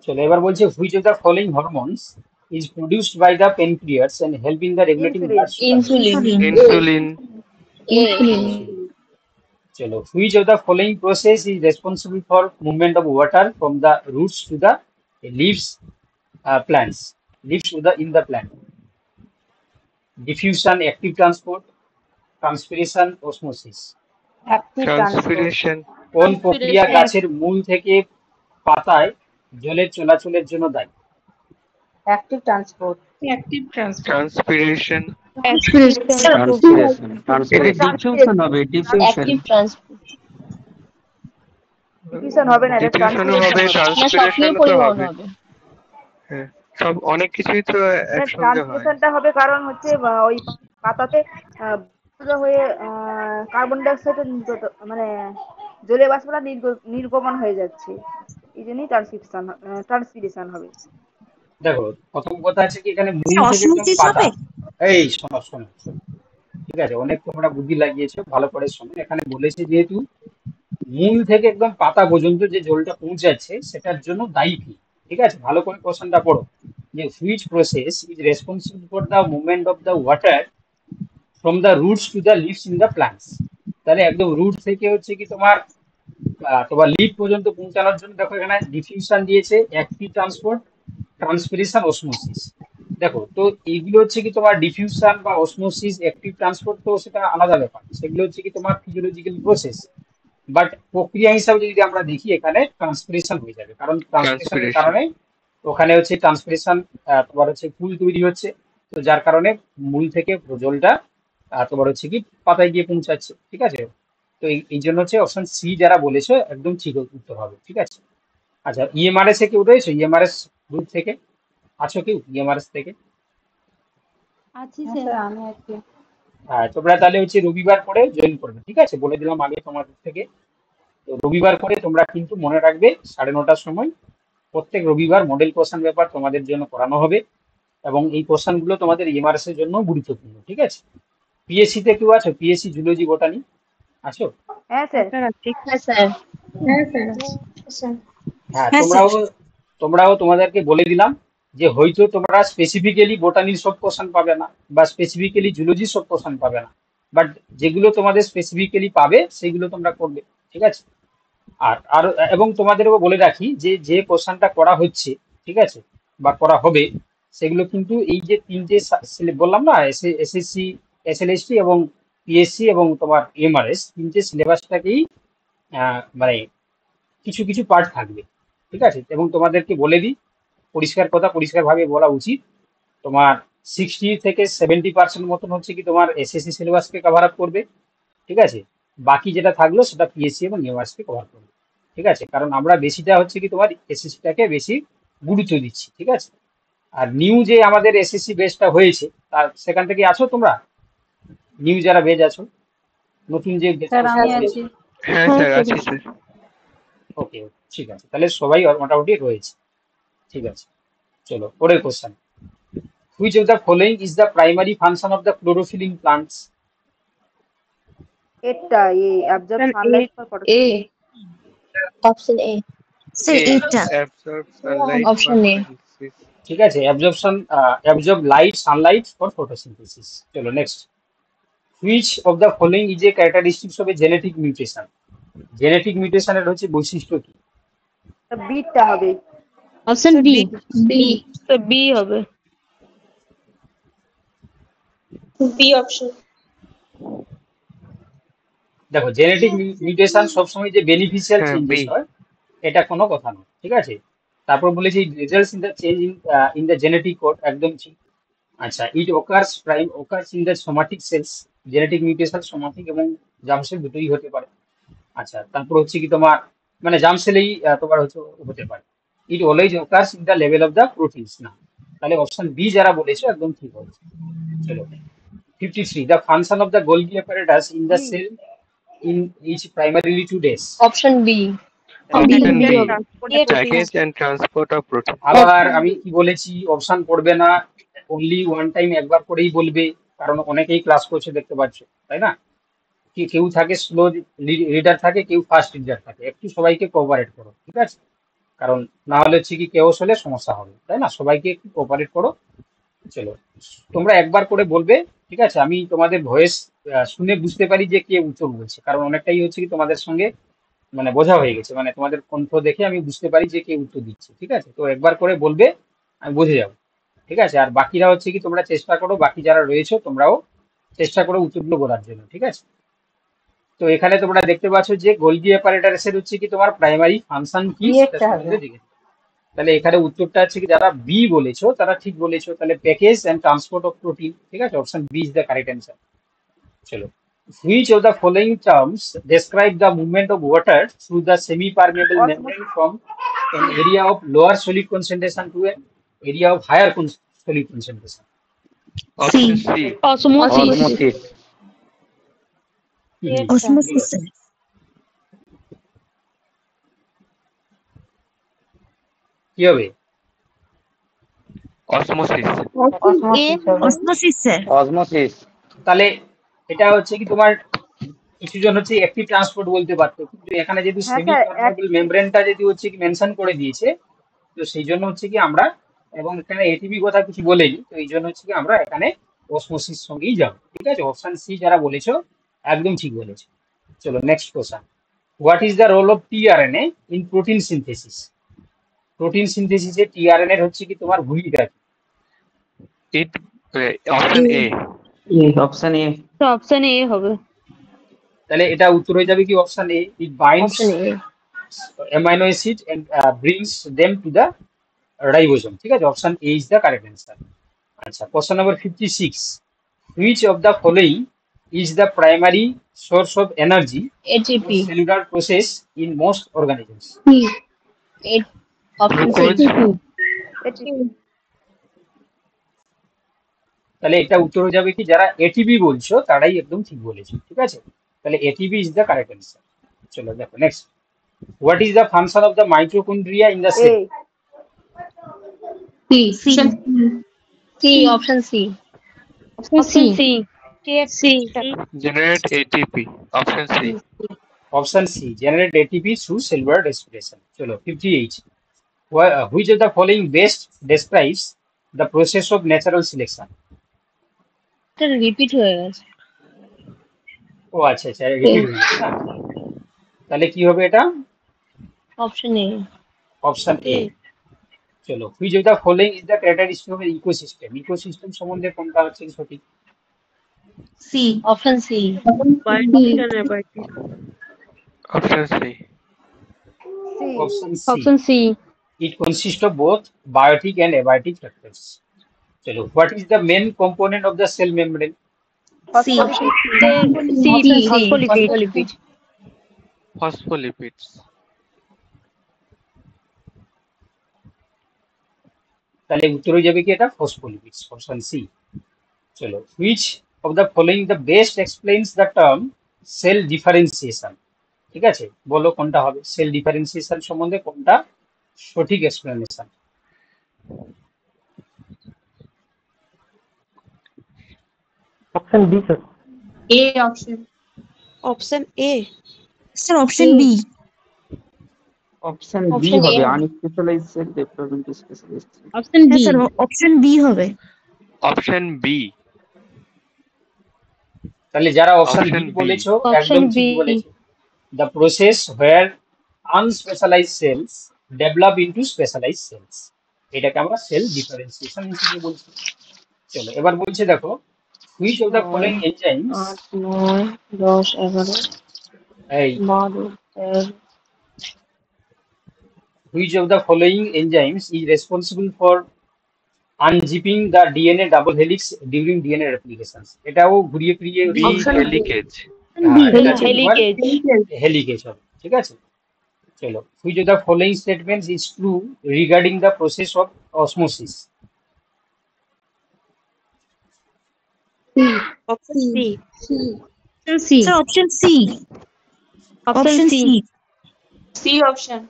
চলো এবার বলছে, which of the following hormones is produced by the pancreas and help in the regulating blood sugar? Insulin. Insulin. Insulin. চলো, which of the following process is responsible for movement of water from the roots to the leaves, plants, leaves to the in the plant? Diffusion, active transport, transpiration, osmosis. Active transport. Transpiration. কোন প্রক্রিয়া গাছের মূল থেকে পাতায় জলের চলাচলের জন্য দায়ী? Active transport. Active transfer. Transpiration. Transpiration. Diffusion হবে। ডিফিউশন। Active transport. ডিফিউশন হবে না, এটা ডিফিউশনও হবে, না, সক্রিয় ট্রান্সপিরেশনও তো পরিবহন হবে। হবে। হ্যাঁ, সব অনেক কিছুই তো একসঙ্গে হয়। ট্রান্সমিশনটা হবে কারণ হচ্ছে ওই পাতাতে হয়ে কার্বন ডাই অক্সাইড মানে জলীয় বাষ্পটা নির্গমন হয়ে যাচ্ছে, এই জন্যই ট্রান্সপিরেশন হবে। দেখো প্রথম কথা আছে কি, এখানে মূল থেকে একদম পাতা, এই শোনো শোনো শোনো, ঠিক আছে, অনেক তোমরা বুদ্ধি লাগিয়েছো, ভালো করে শোনো। এখানে বলেছে যেহেতু মূল থেকে একদম পাতা পর্যন্ত যে জলটা পৌঁছাচ্ছে সেটার জন্য দায়ী কি, ঠিক আছে, ভালো করে কোশ্চেনটা পড়ো, যে which process is responsible for the movement of the water from the roots to the lives in the plants. তাহলে একদম রুট থেকে হচ্ছে কি তোমার লিভ পর্যন্ত পৌঁছানোর জন্য দেখো এখানে ডিফিউশন দিয়েছে, অ্যাক্টিভ ট্রান্সপোর্ট, ট্রান্সপিরেশন, অসমোসিস। দেখো তো এইগুলো হচ্ছে কি তোমার ডিফিউশন বা অসমোসিস, অ্যাক্টিভ ট্রান্সপোর্ট, তো সেটা আলাদা ব্যাপার, সেগুলো হচ্ছে কি তোমার ফিজিওলজিক্যাল প্রসেস। বাট প্রক্রিয়া হিসাবে যদি আমরা দেখি এখানে ট্রান্সপিরেশন হয়ে যাবে, কারণ ট্রান্সপিরেশনের কারণে ওখানে হচ্ছে ট্রান্সপিরেশন তোমার হচ্ছে ফুল তৈরি হচ্ছে, তো যার কারণে মূল থেকে জলটা তোমার হচ্ছে কি পাতায় গিয়ে পৌঁছাচ্ছে, ঠিক আছে। তো এই জন্য হচ্ছে অপশন সি যারা বলেছে একদম ঠিক উত্তর হবে, ঠিক আছে। আচ্ছা, ইএমআরএস এ কেউ রয়েছে? ইএমআরএস গ্রুপ থেকে আছো কেউ ইএমআরএস থেকে? আছি স্যার, আমি আছি। হ্যাঁ, তোমরা তাহলে হচ্ছে রবিবার করে জয়েন করবে, ঠিক আছে, বলে দিলাম আগে তোমাদের থেকে। তো রবিবার করে তোমরা কিন্তু মনে রাখবে 9:30টার সময় প্রত্যেক রবিবার মডেল কোশ্চেন পেপার তোমাদের জন্য করানো হবে। এবং এই কোশ্চেনগুলো তোমাদের এমআরএস এর জন্য গুরুত্বপূর্ণ, ঠিক আছে? পিএসসি তে কেউ আছো? পিএসসি জুলজি বোটানি আছো? হ্যাঁ স্যার। হ্যাঁ স্যার। হ্যাঁ স্যার। হ্যাঁ, তোমরাও তোমাদেরকে বলে দিলাম যে হয়তো তোমরা স্পেসিফিক্যালি বোটানির সব কোশ্চেন পাবে না বা স্পেসিফিক্যালি জুলজির সব কোশ্চেন পাবে না, বাট যেগুলো তোমাদের স্পেসিফিক্যালি পাবে সেগুলো তোমরা করবে, ঠিক আছে? আর এবং তোমাদেরও বলে রাখি যে যে কোশ্চেনটা করা হচ্ছে, ঠিক আছে, বা করা হবে, সেগুলো কিন্তু এই যে তিনটে বললাম না, এসএসসি, এসএলএসটি এবং পিএসসি এবং তোমার এমআরএস, তিনটে সিলেবাসটাকেই মানে কিছু কিছু পার্ট থাকবে, ঠিক আছে? এবং তোমাদেরকে বলে দিই, পরিষ্কারভাবে বলা উচিত, তোমার 60 থেকে 70% মতন হচ্ছে কি তোমার এসএসসি সিলেবাসকে কভার আপ করবে, ঠিক আছে? বাকি যেটা থাকলো সেটা পিএসসি এবং এমআরএস কে কভার করবে, ঠিক আছে? কারণ আমরা বেশিটা হচ্ছে কি তোমার এসএসসিটাকে বেশি গুরুত্ব দিচ্ছি, ঠিক আছে? আর নিউ যে আমাদের এসএসসি বেসটা হয়েছে, তার সেখান থেকে আছো তোমরা, নিউ যারা বেজ আছো, নতুন যে স্যার আমি আছি। হ্যাঁ স্যার আছি স্যার। ওকে, ঠিক আছে, তাহলে সবাই মোটামুটি রয়েছে, ঠিক আছে? চলো পরের question. Which of the following is the primary function of the chlorophyll in plants? এটা absorb Sunlight for photo. A option A sir এটা অ্যাবসর্ব সানলাইট Option A. ঠিক আছে, absorb light Sunlight for photosynthesis. চলো next. Which of the following is a characteristics of a genetic mutation? Genetic মিউটেশনের হচ্ছে বৈশিষ্ট্য কি? বিটা হবে। অপশন বি বি বি হবে বি অপশন। দেখো, জেনেটিক মিউটেশন সবসময় যে বেনিফিশিয়াল হ্যাঁ, চেঞ্জেস B। হয় এটা কোনো কথা নয়, ঠিক আছে? তারপর বলেছি results in the change in the genetic code, একদম ঠিক। আচ্ছা, it occurs in the somatic cells, genetic mutation somatic এবং জার্ম সেল দুটোই হতে পারে। আচ্ছা, তারপর হচ্ছে কি তোমার মানে জার্ম সেলেই তোমার হতে পারে। ইট always occurs in the level of the proteins, না, তাহলে অপশন বি যারা বলেছো একদম ঠিক হয়েছে। চলো 53, the function of the Golgi apparatus in the cell in each primarily 2 days. Option B option B B, হবে। Package and transport of protein. আবার আমি কি বলেছি, অপশন পড়বে না, অনলি ওয়ান টাইম, একবার করেই বলবে, কারণ অনেকেই ক্লাস করছে দেখতে পাচ্ছ, তাই না? কেউ থাকে স্লো রিডার থাকে, কেউ ফাস্ট রিডার থাকে, একটু সবাইকে কোঅপারেট করো, ঠিক আছে? কারণ না হলে হচ্ছে কি কেউ হলে সমস্যা হবে, তাই না? সবাইকে একটু কোঅপারেট করো। চলো, তোমরা একবার করে বলবে, ঠিক আছে? আমি তোমাদের ভয়েস শুনে বুঝতে পারি যে কে উত্তর বলছে, কারণ অনেকটাই হচ্ছে কি তোমাদের সঙ্গে মানে বোঝা হয়ে গেছে, মানে তোমাদের কণ্ঠ দেখে আমি বুঝতে পারি যে কে উত্তর দিচ্ছে, ঠিক আছে? তো একবার করে বলবে, আমি বুঝে যাবো, ঠিক আছে? আর বাকিরা হচ্ছে কি তোমরা চেষ্টা করো, বাকি যারা রয়েছে তোমরাও চেষ্টা করো উত্তরগুলো বলার জন্য, ঠিক আছে? তো এখানে তোমরা দেখতে পাচ্ছ যে গোলজি অ্যাপারেটাসের হচ্ছে কি তোমার প্রাইমারি ফাংশন কি সেটা সম্বন্ধে দেখেছো। তাহলে এখানে উত্তরটা হচ্ছে কি যারা বি বলেছো তারা ঠিক বলেছো, তাহলে package and transport of protein, ঠিক আছে? Option B is the correct answer. চলো, which of the following terms describe the movement of water through the semi-permeable membrane from an area of lower solid concentration to an area of higher solid concentration? Option C, osmosis. Osmosis. কি হবে? Osmosis. Osmosis. তাহলে এটা হচ্ছে কি তোমার কিছু জন হচ্ছে active transport বলতে পারতো, কিন্তু এখানে যদি হ্যাঁ সেমি স্যার, পারমেবল মেমব্রেনটা যদি হচ্ছে কি মেনশন করে দিয়েছে, তো সেই জন্য হচ্ছে কি আমরা, এবং এখানে এটিপি কথা কিছু বলেনি, তো এই জন্য হচ্ছে কি আমরা এখানে অসমোসিস সঙ্গেই যাব, ঠিক আছে? অপশন সি যারা বলেছো একদম ঠিক বলেছো। চলো next question. What is the role of tRNA in protein synthesis? Protein সিনথেসিসে টিআরএনএ এর হচ্ছে কি তোমার ভূমিকা কি? It option A. Option A. Option A হবে। তাহলে এটা উত্তর হয়ে যাবে কি option A, it binds option A amino acid and brings them to the ribosome, ঠিক আছে? Option A is the correct answer. আচ্ছা, question number 56, which of the following is the primary source of energy ATP for cellular process in most organisms? Option glucose. তাহলে এটা উত্তর হয়ে যাবে কি যারা এটিপি বলছো তারাই একদম ঠিক বলেছো, ঠিক আছে? তাহলে ATP is the correct answer. চলো দেখো next. What is the function of the mitochondria in the cell? C option C option option C C C Generate ATP. Option C. Option C, generate ATP through cellular respiration. चलो 58. Which of the following best describes the process of natural selection? এটা repeat হয়ে গেছে ও আচ্ছা আচ্ছা repeat হয়ে গেছে না, তাহলে কি হবে এটা? Option A option A. চলো which of the following is the characteristic of an ecosystem? Ecosystem সম্বন্ধে কোনটা হচ্ছে সঠিক? C option C Option C. Option C. Option C It consists of both biotic and abiotic factors. चलो what is the main component of the cell membrane? C C C phospholipid Phospholipids. তাহলে উত্তর হয়ে যাবে কি এটা phospholipids, option C. চলো which of the following the best explains the term cell differentiation? ঠিক আছে, বলো কোনটা হবে সেল ডিফারেন্সিয়েশন সম্বন্ধে কোনটা সঠিক explanation? Option B sir. A option option A sir option B option B Option A হবে হবে। Unspecialized cell development specialist. Option B sir option B হবে Option B. তাহলে যারা অপশন বি Option B. বলেছো Option একদম ঠিক B. বলেছো। The process where unspecialized cells develop into specialized cells, এটাকে আমরা সেল ডিফারেন্সিয়েশন হিসেবে বলছি। চলো এবার বলছে দেখো which of the following enzymes, 8 9 10 11 এই 12 13 which of the following enzymes is responsible for unzipping the DNA double helix during DNA replications? এটাও ঘুরিয়ে ফিরিয়ে B. Helicase. হেলিকেজ হবে, ঠিক আছে। চলো which of the following statements is true regarding the process of osmosis? Option C C sir option C option C C option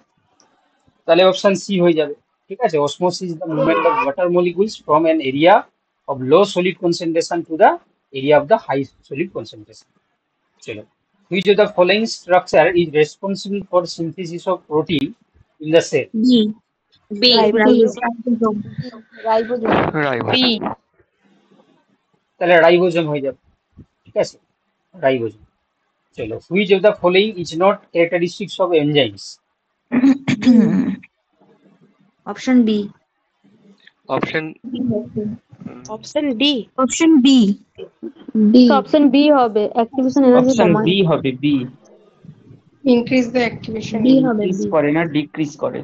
তাহলে option C হয়ে যাবে, ঠিক আছে। osmosis the movement of water molecules from an area of low solid concentration to the area of the high solid concentration. চলো which of the following structure is responsible for synthesis of protein in the cell? B B ribosome B তাহলে ribosome হয়ে যাবে, ঠিক আছে, ribosome. চলো which of the following is not characteristics of enzymes? Option B Option. Option D option B option B হবে activation energy option কমায় B হবে B. Increase the activation. B হবে ইনক্রিজ বি করে না ডিক্রিজ করে।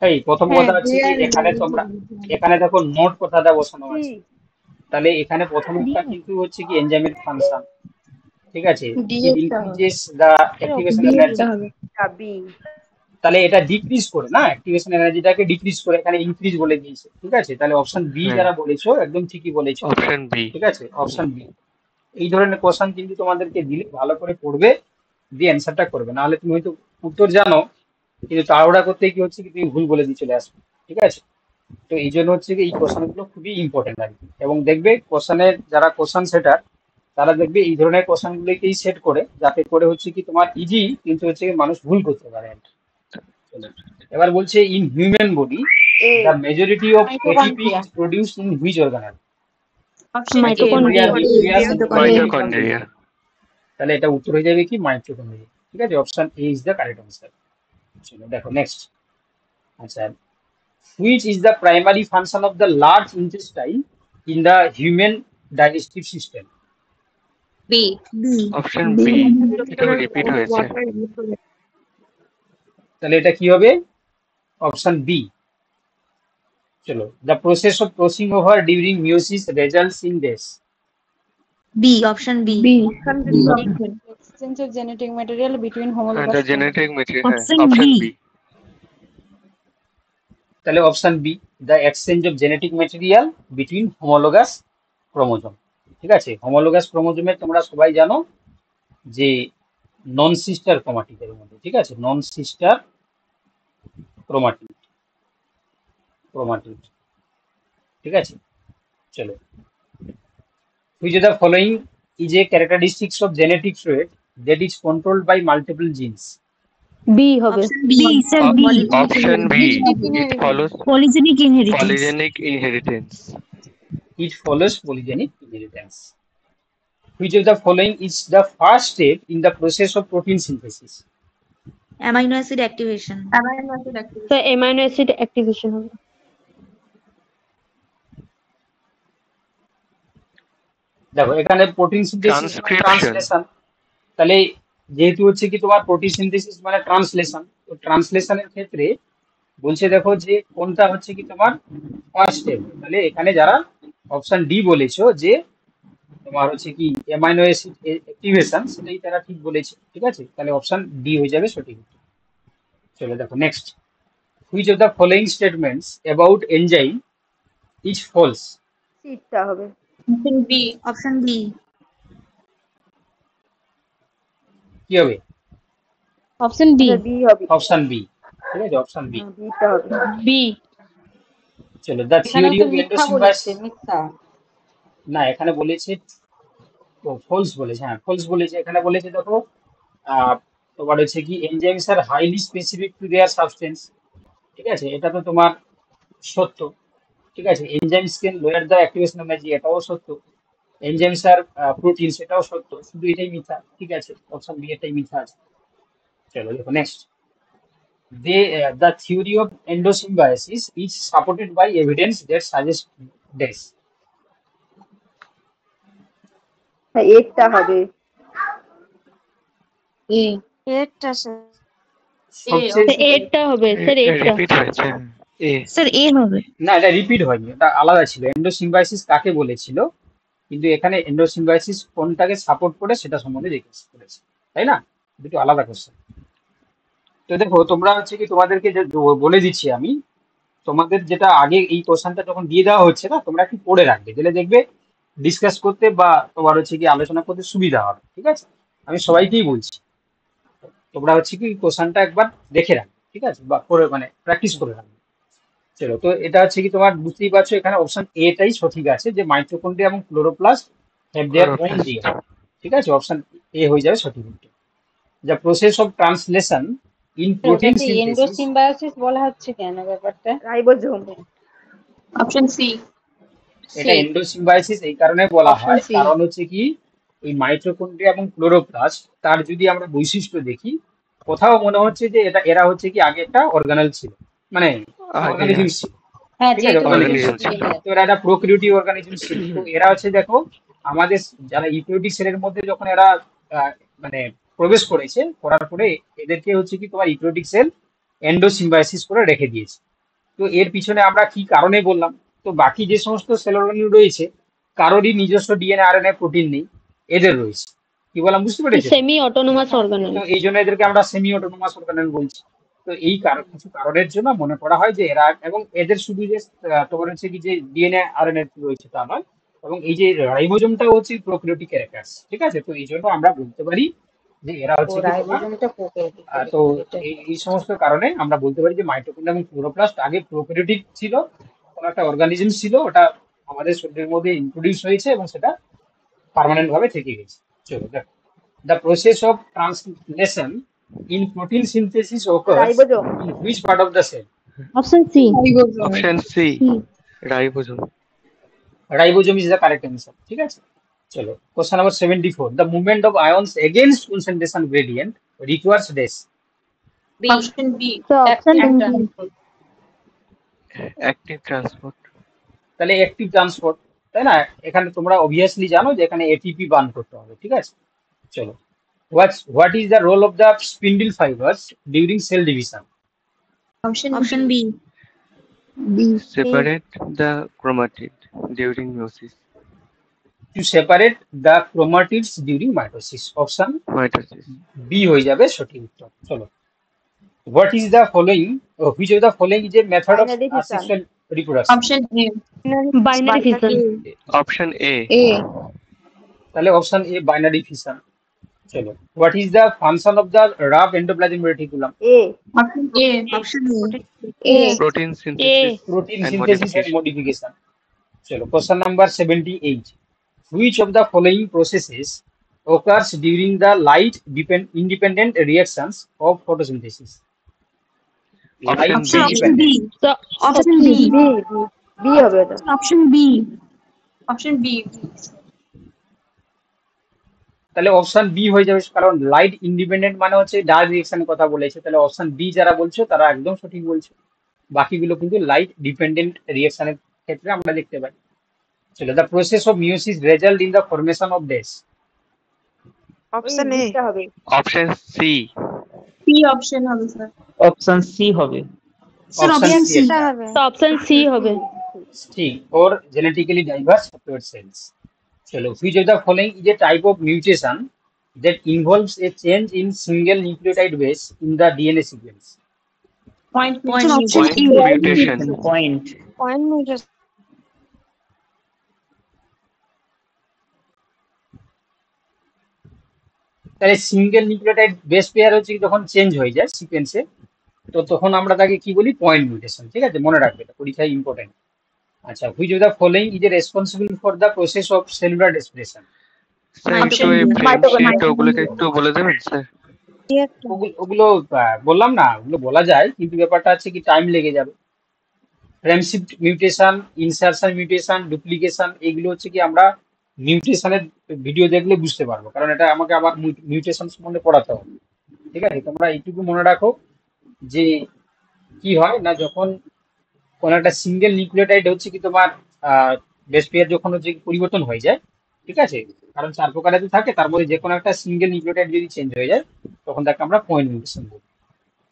এই প্রথম কথা হচ্ছে কি এখানে তোমরা এখানে দেখো নোট কথাটা বসানো আছে, তাহলে এখানে প্রথমটা কিন্তু হচ্ছে কি এনজাইমের ফাংশন, ঠিক আছে, it increases the activation energy, B তাহলে এটা ডিক্রিজ করে না, অ্যাক্টিভেশন এনার্জিটাকে ডিক্রিজ করে এখানে ইনক্রিজ বলে দিয়েছে, ঠিক আছে। তাহলে অপশন বি হ্যাঁ। যারা বলেছো একদম ঠিকই বলেছো, Option B. ঠিক আছে, অপশন বি। এই ধরনের কোশ্চেন কিন্তু তোমাদেরকে দিলে ভালো করে পড়বে, দিয়ে অ্যান্সারটা করবে, নাহলে তুমি হয়তো উত্তর জানো কিন্তু তাড়াহুড়া করতে কি হচ্ছে কি তুমি ভুল বলে দিয়ে চলে আসবে, ঠিক আছে। তো এই জন্য হচ্ছে কি এই কোশ্চেনগুলো খুবই ইম্পর্টেন্ট আর কি। এবং দেখবে কোশ্চেনের যারা কোশ্চেন সেটার তারা দেখবে এই ধরনের কোশ্চেনগুলোকেই সেট করে, যাতে করে হচ্ছে কি তোমার ইজি কিন্তু হচ্ছে কি মানুষ ভুল করতে পারে আর কি। এবার বলছে in human body the majority of ATP is produced in which organelle? Mitochondria. তাহলে এটা উত্তর হয়ে যাবে কি মাইটোকন্ড্রিয়া, ঠিক আছে, option A is the correct answer. চলো দেখো নেক্সট। আচ্ছা which is the primary function of the large intestine in the human digestive system? B Option B. এটাও রিপিট হয়েছে। তাহলে এটা কি হবে? Option B. চলো the process of crossing over during meiosis results in this? B option B exchange of genetic material between The homologous genetic material. Option Option B. B. তাহলে option B the exchange of genetic material between homologous chromosome, ঠিক আছে। Homologous ক্রোমোজোমে তোমরা সবাই জানো যে নন sister ক্রোমাটিডের মধ্যে, ঠিক আছে, নন সিস্টার ক্রোমাটিড, ঠিক আছে। চলো, which of the following is a characteristics of genetic trait that is controlled by multiple genes? B হবে। B sir B Option B. It follows polygenic inheritance. polygenic inheritance. It follows polygenic inheritance. Which of the following is the first step in the process of protein synthesis? Amino acid activation. Sir amino acid activation হবে। দেখো এখানে protein synthesis Transcription. Translation, তাহলে যেহেতু হচ্ছে কি তোমার protein synthesis মানে translation, তো ট্রান্সলেশনের ক্ষেত্রে বলছে দেখো যে কোনটা হচ্ছে কি তোমার ফার্স্ট স্টেপ, তাহলে এখানে যারা অপশন ডি বলেছো যে তোমার হচ্ছে কি অ্যামাইনো অ্যাসিড অ্যাক্টিভেশন, সেটাই তারা ঠিক বলেছে, ঠিক আছে, তাহলে অপশন ডি হয়ে যাবে সঠিক। চলো দেখো next, which of the following statements about enzyme is false? সিটটা হবে। B option B. কি হবে? Option B. বি হবে। অপশন বি, ঠিক আছে, অপশন বি। বিটা হবে। বি। চলো, দ্য এখানেও থিওরি তো অফ মিথ্যা এন্ডোসিম্বায়োসিস, বলেছে, মিথ্যা। না এখানে বলেছে ফলস বলেছে, হ্যাঁ ফলস বলেছে। এখানে বলেছে দেখো তোমার হচ্ছে কি enzymes are highly specific to their substance, ঠিক আছে, এটা তো তোমার সত্য, ঠিক আছে। Enzymes can lower the activation energy, এটাও সত্য। এনজাইমস আর প্রোটিনস, এটাও সত্য, শুধু এটাই মিথ্যা, ঠিক আছে, অপশন বি এটাই মিথ্যা আছে। চলো দেখো next, the theory of endosymbiosis is supported by evidence that suggests this. হ্যাঁ এটা হবে। এ। এটা স্যার সবচেয়ে এটা হবে স্যার, এটা। রিপিট হয়েছে এ। স্যার এ হবে। না, এটা রিপিট হয়নি, এটা আলাদা ছিল। এন্ডোসিম্বায়োসিস কাকে বলেছিল, কিন্তু এখানে এন্ডোসিম্বায়োসিস কোনটাকে সাপোর্ট করে সেটা সম্বন্ধে জিজ্ঞেস করেছে, তাই না, দুটো আলাদা কোশ্চেন। তো দেখো তোমরা হচ্ছে কি তোমাদেরকে যে বলে দিচ্ছি আমি, তোমাদের যেটা আগে এই কোশ্চেনটা যখন দিয়ে দেওয়া হচ্ছে না, তোমরা একটু পড়ে রাখবে, দিলে দেখবে ডিসকাস করতে বা তোমার হচ্ছে কি আলোচনা করতে সুবিধা হবে, ঠিক আছে। আমি সবাইকেই বলছি তোমরা হচ্ছে কি কোশ্চেনটা একবার দেখে রাখবে, ঠিক আছে, বা করে মানে প্র্যাকটিস করে রাখবে। চলো, তো এটা হচ্ছে কি তোমার বুঝতেই পারছো এখানে অপশন এটাই সঠিক আছে, যে মাইটোকন্ড্রিয়া এবং chloroplast have their own DNA, ঠিক আছে, অপশন এ হয়ে যাবে সঠিক উত্তর। The process of translation in protein ওটাকে সিনথেসিস, এন্ডোসিম্বায়োসিস বলা হচ্ছে কেন ব্যাপারটা? রাইবোজোম। Option C. এটা এন্ডোসিম্বায়োসিস এই কারণে বলা Option হয় C. কারণ হচ্ছে কি এই মাইটোকন্ড্রিয়া এবং ক্লোরোপ্লাস্ট তার যদি আমরা বৈশিষ্ট্য দেখি, কোথাও মনে হচ্ছে যে এরা হচ্ছে কি আগে একটা অর্গানেল ছিল, মানে অর্গানিজম ছিল, হ্যাঁ, ঠিক আছে, যেহেতু organism বলেছে, ছিল। তো এরা একটা প্রোক্রিয়েটিভ অর্গানিজম ছিল। তো এরা হচ্ছে দেখো আমাদের যারা ইউক্যারিওটিক সেলের মধ্যে যখন এরা মানে প্রবেশ করেছে, করার পরে এদেরকে হচ্ছে কি তোমার ইউক্যারিওটিক সেল এন্ডোসিম্বায়োসিস করে রেখে দিয়েছে। তো এর পিছনে আমরা কি কারণে বললাম, তো বাকি যে সমস্ত সেল অর্গানেল রয়েছে কারোরই নিজস্ব ডিএনএ আরএনএ প্রোটিন নেই, এদের রয়েছে। কি বললাম বুঝতে পেরেছো? Semi autonomous organelle. তো এই জন্য এদেরকে আমরা সেমি অটোনোমাস অর্গানেল বলছি। তো এই কিছু কারণের জন্য মনে করা হয় যে এরা, এবং এদের শুধু যে তোমার হচ্ছে কি যে ডিএনএ আরএনএ রয়েছে তা নয়, এবং এই যে রাইবোজোমটাও হচ্ছে প্রোক্যারিওটিক ক্যারেক্টারস, ঠিক আছে। তো এই জন্য আমরা বলতে পারি যে এরা ও হচ্ছে কি তোমার রাইবোজোমটা প্রোক্যারিওটিক। তো এই সমস্ত কারণে আমরা বলতে পারি যে মাইটোকন্ড্রিয়া এবং ক্লোরোপ্লাস্ট আগে প্রোক্যারিওটিক ছিল, কোনো একটা অর্গানিজম ছিল, ওটা আমাদের শরীরের মধ্যে ইন্ট্রোডিউস হয়েছে এবং সেটা পার্মানেন্ট ভাবে থেকে গেছে। চলো দেখো, the process of translation in protein synthesis occurs ribosome. in which part of the cell? Option C. Option C ribosome. Ribosome is the correct answer, ঠিক আছে। চলো, question number 74, the movement of ions against concentration gradient requires this. Option B. Option active transport. তাহলে active transport, তাই না। এখানে তোমরা obviously জানো যে এখানে এটিপি বার্ন করতে হবে, ঠিক আছে। চলো, what is the role of the spindle fibers during cell division? Option B. Separate the chromatid during meiosis. To separate the chromatids during mitosis, option mitosis. B হয়ে যাবে সঠিক উত্তর। চলো, what is the following, which of the following is a method of Binary fission. asexual reproduction? Option A. Binary fission. Option A. তাহলে option এ binary fission. চলো, what is the function of the rough endoplasmic reticulum? A. Option A. Option A. Protein synthesis Protein and synthesis and modification. modification. চলো question number 78. Which of the following processes occurs during the light independent reactions of photosynthesis? Light Option B. Option B. independent. Option B. B B হবে এটা। Option B. Option B. তাহলে option B হয়ে যাবে, কারণ light independent মানে হচ্ছে dark রিঅ্যাকশনের কথা বলেছে, তাহলে অপশন বি যারা বলছো তারা একদম সঠিক বলছে। বাকিগুলো কিন্তু লাইট ডিপেন্ডেন্ট রিঅ্যাকশনের ক্ষেত্রে আমরা দেখতে পাই। চলো, the process of meiosis result in the formation of dash. ওই অপশন এ বিটা হবে। Option C. C option হবে স্যার। অপশন সি হবে। Sir option option C C হবে। তো অপশন সি হবে। ঠিক, or genetically diverse haploid cells. Chalo, which of the following is a type of mutation that involves a change in single nucleotide base in the DNA sequence? Point Point mutation. mutation. Point point mutation. তাহলে single nucleotide base pair হচ্ছে কি যখন change হয়ে যায় সিকোয়েন্সে, তো তখন আমরা তাকে কি বলি? Point mutation. ঠিক আছে, মনে রাখবে, এটা পরীক্ষায় ইম্পর্টেন্ট। আচ্ছা, which of the following is responsible for the process of cellular respiration? Sir একটু এই ফ্রেন্ডশিপ ওগুলোকে একটু বলে দেবেন স্যার? ওগুলো বললাম না, ওগুলো বলা যায়, কিন্তু ব্যাপারটা হচ্ছে কি টাইম লেগে যাবে। ফ্রেমশিপ মিউটেশন, ইনসারশন মিউটেশন, ডুপ্লিকেশন, এগুলো হচ্ছে কি আমরা মিউটেশনের ভিডিও দেখলে বুঝতে পারবো, কারণ এটা আমাকে আবার মিউটেশন সম্বন্ধে পড়াতে হবে। ঠিক আছে, তোমরা এইটুকু মনে রাখো যে কি হয় না, যখন কোন একটা সিঙ্গেল নিউক্লিওটাইড হচ্ছে কি তোমার বেস পেয়ার যখন হচ্ছে কি পরিবর্তন হয়ে যায়, ঠিক আছে, কারণ 4 প্রকারের তো থাকে, তার মধ্যে যে কোনো একটা সিঙ্গেল নিউক্লিওটাইড যদি চেঞ্জ হয়ে যায় তখন তাকে আমরা পয়েন্ট মিউটেশন বলি।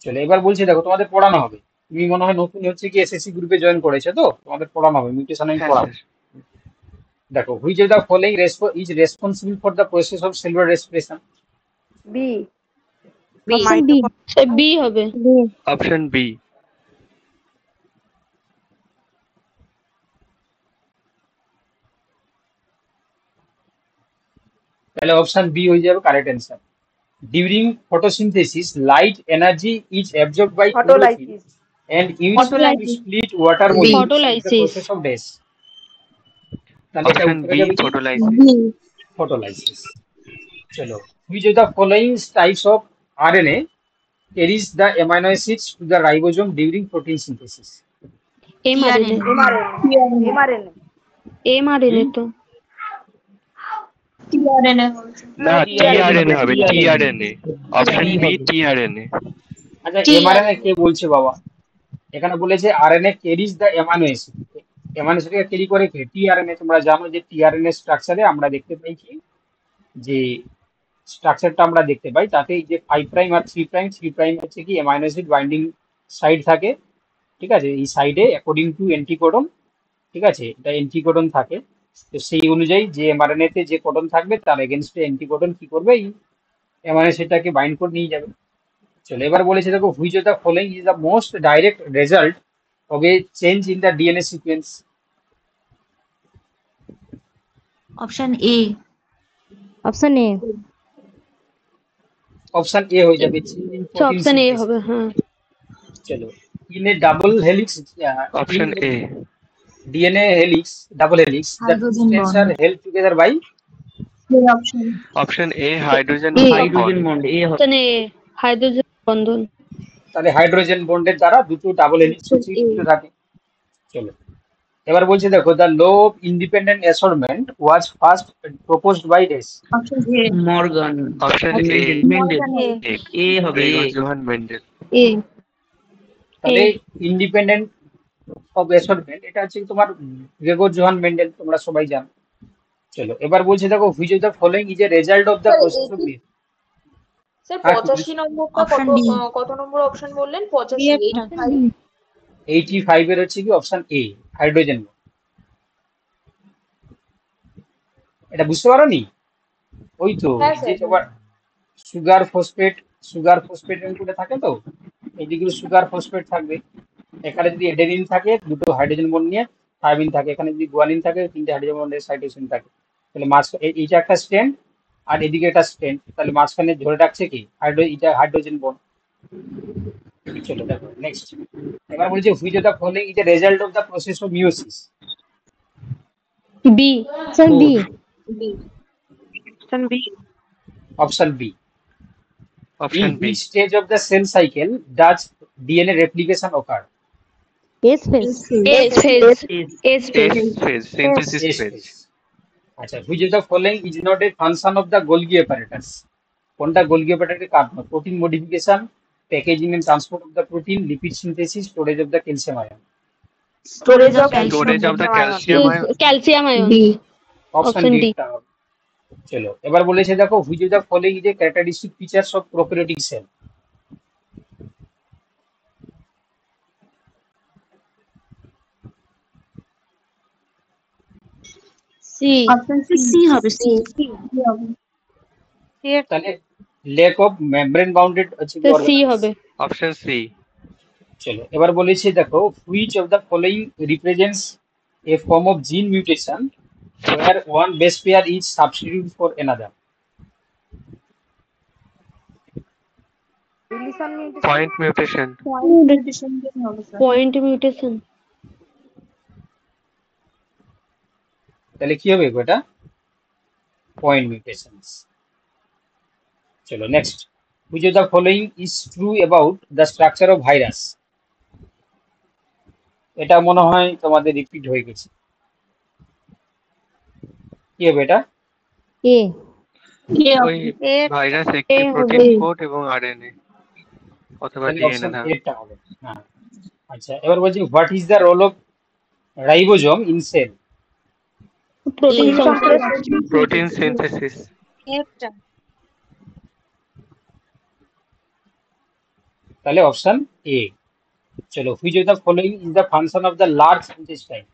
চলো, এবার বলছি দেখো, তোমাদের পড়ানো হবে, তুমি মনে হয় নতুন হচ্ছে কি এসএসসি গ্রুপে জয়েন করেছো, তো তোমাদের পড়ানো হবে মিউটেশন, আমি হ্যাঁ পড়াবো। স্যার। দেখো, which of the following is responsible for the process of cellular respiration? B option B. B হবে। Option B. তাহলে অপশন বি হয়ে যাবে correct answer. During photosynthesis light energy is absorbed by chlorophyll photolysis and used to split water molecules in the Photolysis. process of DAS. তাহলে এটা Option উত্তর B. হয়ে যাবে কি? Photolysis. Photolysis. চলো, which of the following types of RNA carries the amino acids to the ribosome during protein synthesis? MRNA. MRNA mRNA তো। tRNA না, tRNA হবে, tRNA। tRNA. Option B. tRNA. আচ্ছা, mRNA কে বলছে বাবা? এখানে বলেছে RNA carries the amino acid. Amino অ্যাসিডকে ক্যারি করে কে? টিআরএনএ। তোমরা জানো যে টিআরএনএ স্ট্রাকচারে আমরা দেখতে পাই কি, যে স্ট্রাকচারটা আমরা দেখতে পাই তাতে এই যে 5 প্রাইম আর 3 প্রাইম, 3 প্রাইম হচ্ছে কি অ্যামাইনো অ্যাসিড বাইন্ডিং সাইড থাকে। ঠিক আছে, এই সাইডে অ্যাকর্ডিং টু অ্যান্টিকোডন, ঠিক আছে, এটা অ্যান্টিকোডন থাকে, তো সেই অনুযায়ী যে এমআরএনএ তে যে কোডন থাকবে তার এগেনস্টে অ্যান্টিকোডন কি করবে? এই অ্যামাইনো অ্যাসিডটাকে বাইন্ড করে নিয়ে যাবে। চলো, এবার বলেছে দেখো, which of the following is the most direct result of A change in the DNA sequence? option A option A. Option A হয়ে যাবে। অপশন এ হবে, হ্যাঁ। চলো, in a double helix, Option A. DNA helix, double helix, the Hydrogen strands bond. are held together by? option Option A. Hydrogen hydrogen bond. Bond A হবে। Option A hydrogen বন্ধন। তাহলে hydrogen বন্ডের দ্বারা দুটো double helix হচ্ছে যুক্ত থাকে। চলো, এবার বলছে দেখো, the law of independent assortment was first proposed by ডেস? option A Morgan. Option A. Mendel. A হবে এ। Gregor Johann Mendel. এ। তাহলে ইন্ডিপেন্ডেন্ট অফ অ্যাসর্টমেন্ট এটা হচ্ছে তোমার গ্রেগর জোহান মেন্ডেল, তোমরা সবাই জানো। চলো, এবার বলছে দেখো, which of the following is a result of the process of sir হ্যাঁ, 85 নম্বরটা Option B. কত নম্বর অপশন বললেন? 85 85 এর হচ্ছে কি অপশন এ, হাইড্রোজেন। এটা বুঝতে পারোনি? ওই তো হ্যাঁ, যে স্যার। তোমার সুগার ফসফেট করে থাকে, তো এইদিকে সুগার ফসফেট থাকবে, এখানে যদি এডেনিন থাকে দুটো হাইড্রোজেন বন্ড নিয়ে থাইমিন থাকে, এখানে যদি গুয়ানিন থাকে 3টে হাইড্রোজেন বন্ডের সাইটোসিন থাকে, তাহলে এইটা একটা স্ট্যান্ড আর এদিকে একটা স্ট্যান্ড, তাহলে মাঝখানে ধরে রাখছে কি এটা হাইড্রোজেন বন্ড। চলো দেখো নেক্সট, এবার বলছে which of the following is the result of the process of meiosis? B sir B Option B. Option B. Option In B which stage of the cell cycle does DNA replication occur? S phase S phase. S S phase. Phase synthesis S phase phase. আচ্ছা, which of the following is not a function of the Golgi apparatus? কোনটা Golgi অ্যাপারেটাসের কাজ নয়? Protein modification, packaging and transport of the protein, lipid synthesis, storage of the calcium ion. Storage of storage of the calcium ion. Calcium ion calcium ion D. Option Option D D. টা হবে। চলো এবার বলেছে দেখো which of the following is a characteristic features of prokaryotic cell? C Option C হবে C. হবে। তাহলে lack of membrane bounded হচ্ছে কি সি organelles? হবে অপশন সি চলো এবার বলেছে দেখো which of the following represents a form of gene mutation where one base pair is substituted for another? Deletion mutation. Point mutation Mutation হবে sir. Point mutation তাহলে কি হবে এটা? Point mutations. চলো next which of the following is true about the structure of virus? এটা মনে হয় তোমাদের রিপিট হয়ে গেছে। কি হবে এটা? এ ওই ভাইরাস একটি প্রোটিন কোড এবং আরএনএ অথবা তাহলে ডিএনএ অপশন না এ টা হবে। হ্যাঁ আচ্ছা এবার বলছি what is the role of ribosome in cell? Protein protein synthesis তাহলে অপশন এ। চলো which of the following is the function of the large intestine?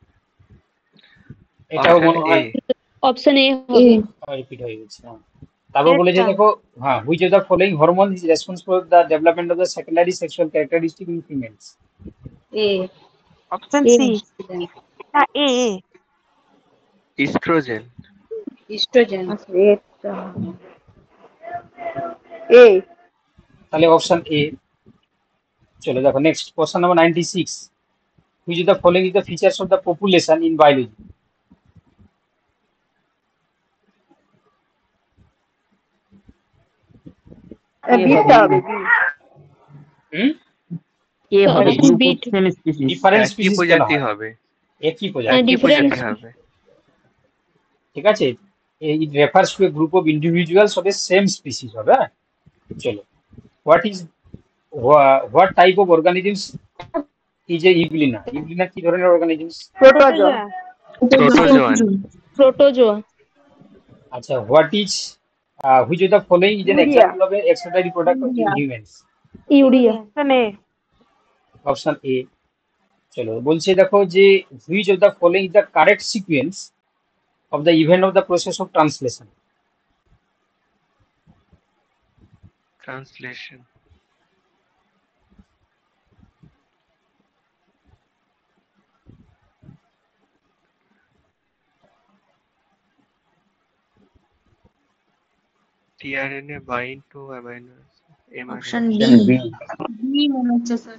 এটাও অপশন মনে এ হয় অপশন এ হবে রিপিট হয়ে গেছে। হ্যাঁ। তারপর বলেছে দেখো হ্যাঁ which of the following hormone is responsible for the development of the secondary sexual characteristic in females? A Option A. C. A. Estrogen estrogen আচ্ছা, এটা A. তাহলে অপশন এ। চলো দেখো next question number 96 which of the following is the features of the population in biology? B টা হবে B. হুম এ হবে Option group B. Of same species different একই species কেন প্রজাতি হয়? হবে একই প্রজাতি, একই different প্রজাতি হবে ঠিক আছে। it refers to a group of individuals of the same species হবে। হ্যাঁ? চলো what type of organisms is a euglena? euglena কি ধরনের organisms? Protozoa. প্রোটোজোয়ান প্রোটোজোয়া আচ্ছা what is which of the following is an Urea. example of an excitatory product of in humans? Urea Option A. Option A. চলো বলছে দেখো যে which of the following is the correct sequence of the event of the process of translation? Translation tRNA bind to amino Option B. Option B B মনে হচ্ছে sir.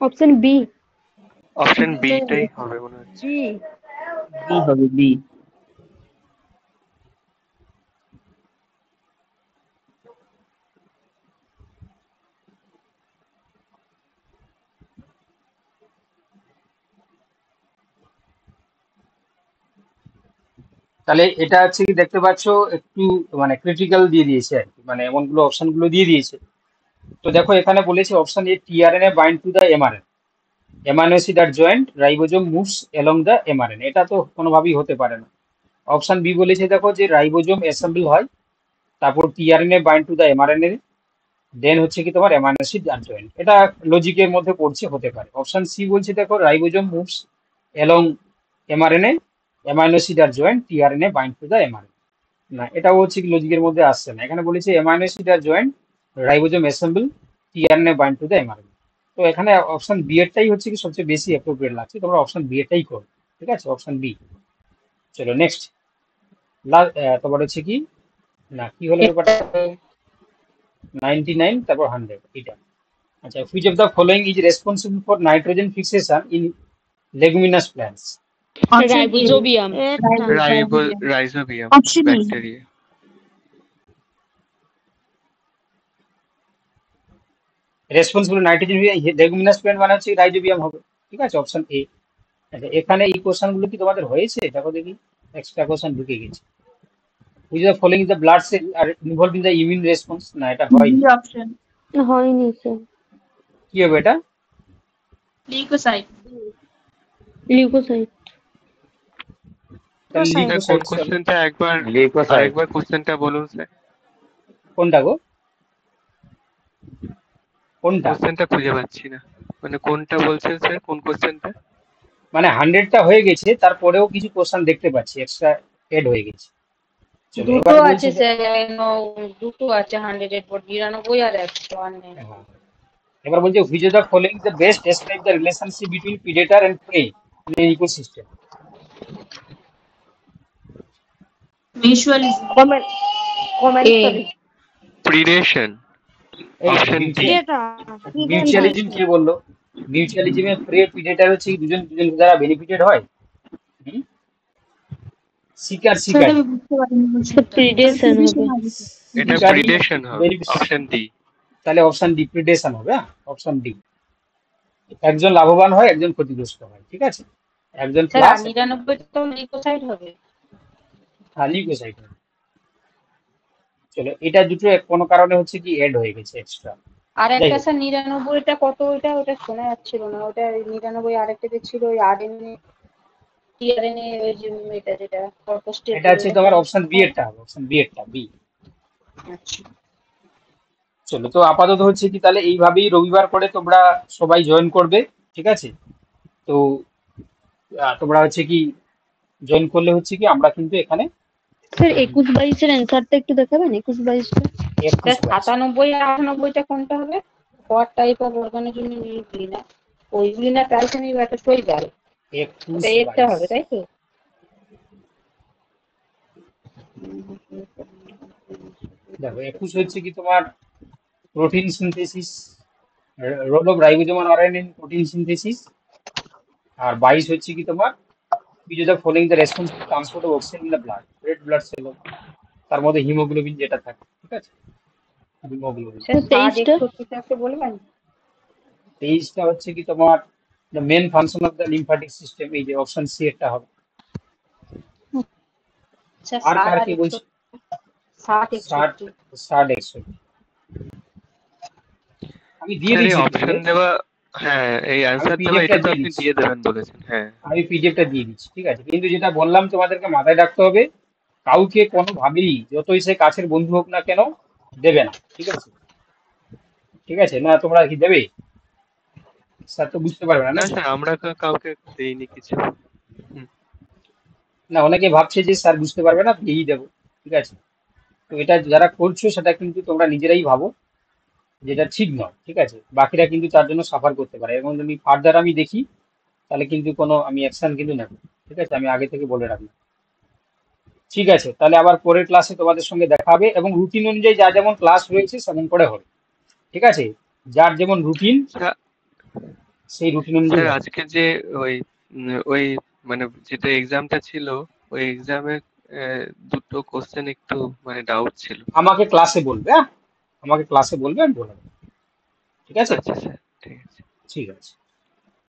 Option B option B টাই হবে মনে হচ্ছে B. B হবে B তাহলে এটা হচ্ছে কি দেখতে পাচ্ছ একটু মানে ক্রিটিক্যাল দিয়ে দিয়েছে আর কি, মানে এমনগুলো অপশন গুলো দিয়ে দিয়েছে। তো দেখো এখানে বলেছে option A tRNA bind to the mRNA, amino acid are joined, ribosome moves along the mRNA. এটা তো কোনোভাবেই হতে পারে না। অপশন বি বলেছে দেখো যে রাইবোজোম অ্যাসেম্বল হয়, তারপর tRNA bind to the mRNA, then হচ্ছে কি তোমার অ্যামাইনো অ্যাসিড আর জয়েন্ট। এটা লজিকের মধ্যে পড়ছে, হতে পারে। অপশন সি বলছে দেখো ribosome moves along mRNA, amino acid are joined, tRNA bind to the mRNA. না, এটাও হচ্ছে কি লজিকের মধ্যে আসছে না। এখানে বলেছে amino acid are joined, ribosome assemble, tRNA bind to the mRNA. তো এখানে অপশন বি এরটাই হচ্ছে কি সবচেয়ে বেশি অ্যাপ্রোপ্রিয়েট লাগছে, তোমরা অপশন বি এরটাই করো, ঠিক আছে, অপশন বি। চলো নেক্সট তোমার হচ্ছে কি না কি হলো ব্যাপারটা, 99 তারপর 100 এটা। আচ্ছা, which of the following is responsible for nitrogen fixation in leguminous plants? রাইবোজোবিয়াম। Rhizobium Option E. Bacteria. Responsible nitrogen leguminous plant মানে হচ্ছে রাইজোবিয়াম হবে, ঠিক আছে, অপশন এ। আচ্ছা, এখানে এই কোশ্চেন গুলো কি তোমাদের হয়েছে? দেখো দেখি, এক্সট্রা কোশ্চেন ঢুকে গেছে। which of the following is the blood cell are involved in the immune response? না, এটা হয়নি। B option. হয়নি স্যার। কি হবে এটা? Leukocyte. লিউকোসাইট। কোন কোশ্চেনটা একবার কোশ্চেনটা বলুন স্যার। কোনটা গো? কোনটা? কোশ্চেনটা খুঁজে পাচ্ছি না, মানে কোনটা বলছেন স্যার, কোন কোশ্চেনটা? মানে 100টা হয়ে গেছে, তারপরেও কিছু কোশ্চেন দেখতে পাচ্ছি এক্সট্রা এড হয়ে গেছে। দুটো আছে স্যার, দুটো আছে 100 এর পর 99 আর 101 নেই। এবার বলছে which of the following is the best describe the relationship between predator and prey in an ecosystem? Mutualism. Comment. Predation, option D. Mutualism কে বললো? মিউচুয়ালিজমে প্রে প্রিডেটর হচ্ছে দুজন দুজন দ্বারা বেনিফিটেড হয়। শিকার শিকার, প্রিডেশন হবে। এটা প্রিডেশন হবে, অপশন ডি। তাহলে অপশন ডি প্রিডেশন হবে। হ্যাঁ, অপশন ডি। একজন লাভবান হয়, একজন ক্ষতিগ্রস্ত হয়, ঠিক আছে, একজন প্লাস 99 তো লিউকোসাইট হবে। হ্যাঁ, লিউকোসাইট হবে। চলো, এটা দুটো কোনো কারণে হচ্ছে কি এড হয়ে গেছে এক্সট্রা। আর একটা স্যার 99টা কত? ওটা শোনা যাচ্ছিল না। ওটা 99 আরেকটা ছিল ওই আরএনএ টিআরএনএ, ওই যে এটা যেটা কর্পোস্টেট। এটা হচ্ছে তোমার অপশন বি এরটা হবে, অপশন বি এরটা, বি। আচ্ছা, চলো, তো আপাতত হচ্ছে কি তাহলে এইভাবেই রবিবার করে তোমরা সবাই জয়েন করবে, ঠিক আছে। তো তোমরা হচ্ছে কি জয়েন করলে হচ্ছে কি আমরা কিন্তু এখানে স্যার 21-22 এর অ্যানসারটা একটু দেখাবেন। 21-22টা 97 আর 98টা কোনটা হবে? What type of organism nuclei না ওইগুলি না ক্যালসিয়াম একটা শৈবাল, এটা হবে তাই তো? দেখো 21 হচ্ছে কি তোমার protein synthesis, role of ribosomal RNA in protein synthesis. আর 22 হচ্ছে কি তোমার which of the following the responsible transport of oxygen in the blood, red blood cell, তার মধ্যে হিমোগ্লোবিন যেটা থাকে, ঠিক আছে, হিমোগ্লোবিন। 23টা বলবেন? 23টা হচ্ছে কি তোমার the main function of the lymphatic system, এই যে অপশন সি এটা হবে। আর কার কি বলছি? 60 61। আমি দিয়ে দিয়েছি অপশন দেওয়া। হ্যাঁ, এই অ্যানসার দেওয়া এটা তো আপনি দিয়ে দেবেন বলেছেন। হ্যাঁ, আমি পিডিএফটা দিয়ে দিচ্ছি, ঠিক আছে। কিন্তু যেটা বললাম তোমাদেরকে মাথায় রাখতে হবে, কাউকে কোনোভাবেই যতই সে কাছের বন্ধু হোক না কেন দেবে না, ঠিক আছে, ঠিক আছে। না তোমরা কি দেবে? স্যার তো বুঝতে পারবে না। না স্যার, আমরা তো কাউকে দেইনি কিছু। না, অনেকে ভাবছে যে স্যার বুঝতে পারবে না, দিয়েই দেবো, ঠিক আছে। তো এটা যারা করছো সেটা কিন্তু তোমরা নিজেরাই ভাবো যেটা ঠিক নয়, ঠিক আছে। বাকিরা কিন্তু তার জন্য সাফার করতে পারে, এবং যদি ফার্দার আমি দেখি তাহলে কিন্তু কোনো আমি অ্যাকশন কিন্তু নেব, ঠিক আছে, আমি আগে থেকে বলে রাখবো। ঠিক আছে, তাহলে আবার পরের ক্লাসে তোমাদের সঙ্গে দেখা হবে, এবং রুটিন অনুযায়ী যা যেমন ক্লাস রয়েছে সেমন করে হবে, ঠিক আছে। যার যেমন রুটিন সেই রুটিন অনুযায়ী। আজকে যে ওই মানে যেটা এক্সামটা ছিল, ওই এক্সামে দুটো কোশ্চেন একটু মানে ডাউট ছিল। আমাকে ক্লাসে বলবে, হ্যাঁ, আমাকে ক্লাসে বলবে, আমি বলে দেবো, ঠিক আছে। আচ্ছা স্যার, ঠিক আছে। ঠিক আছে।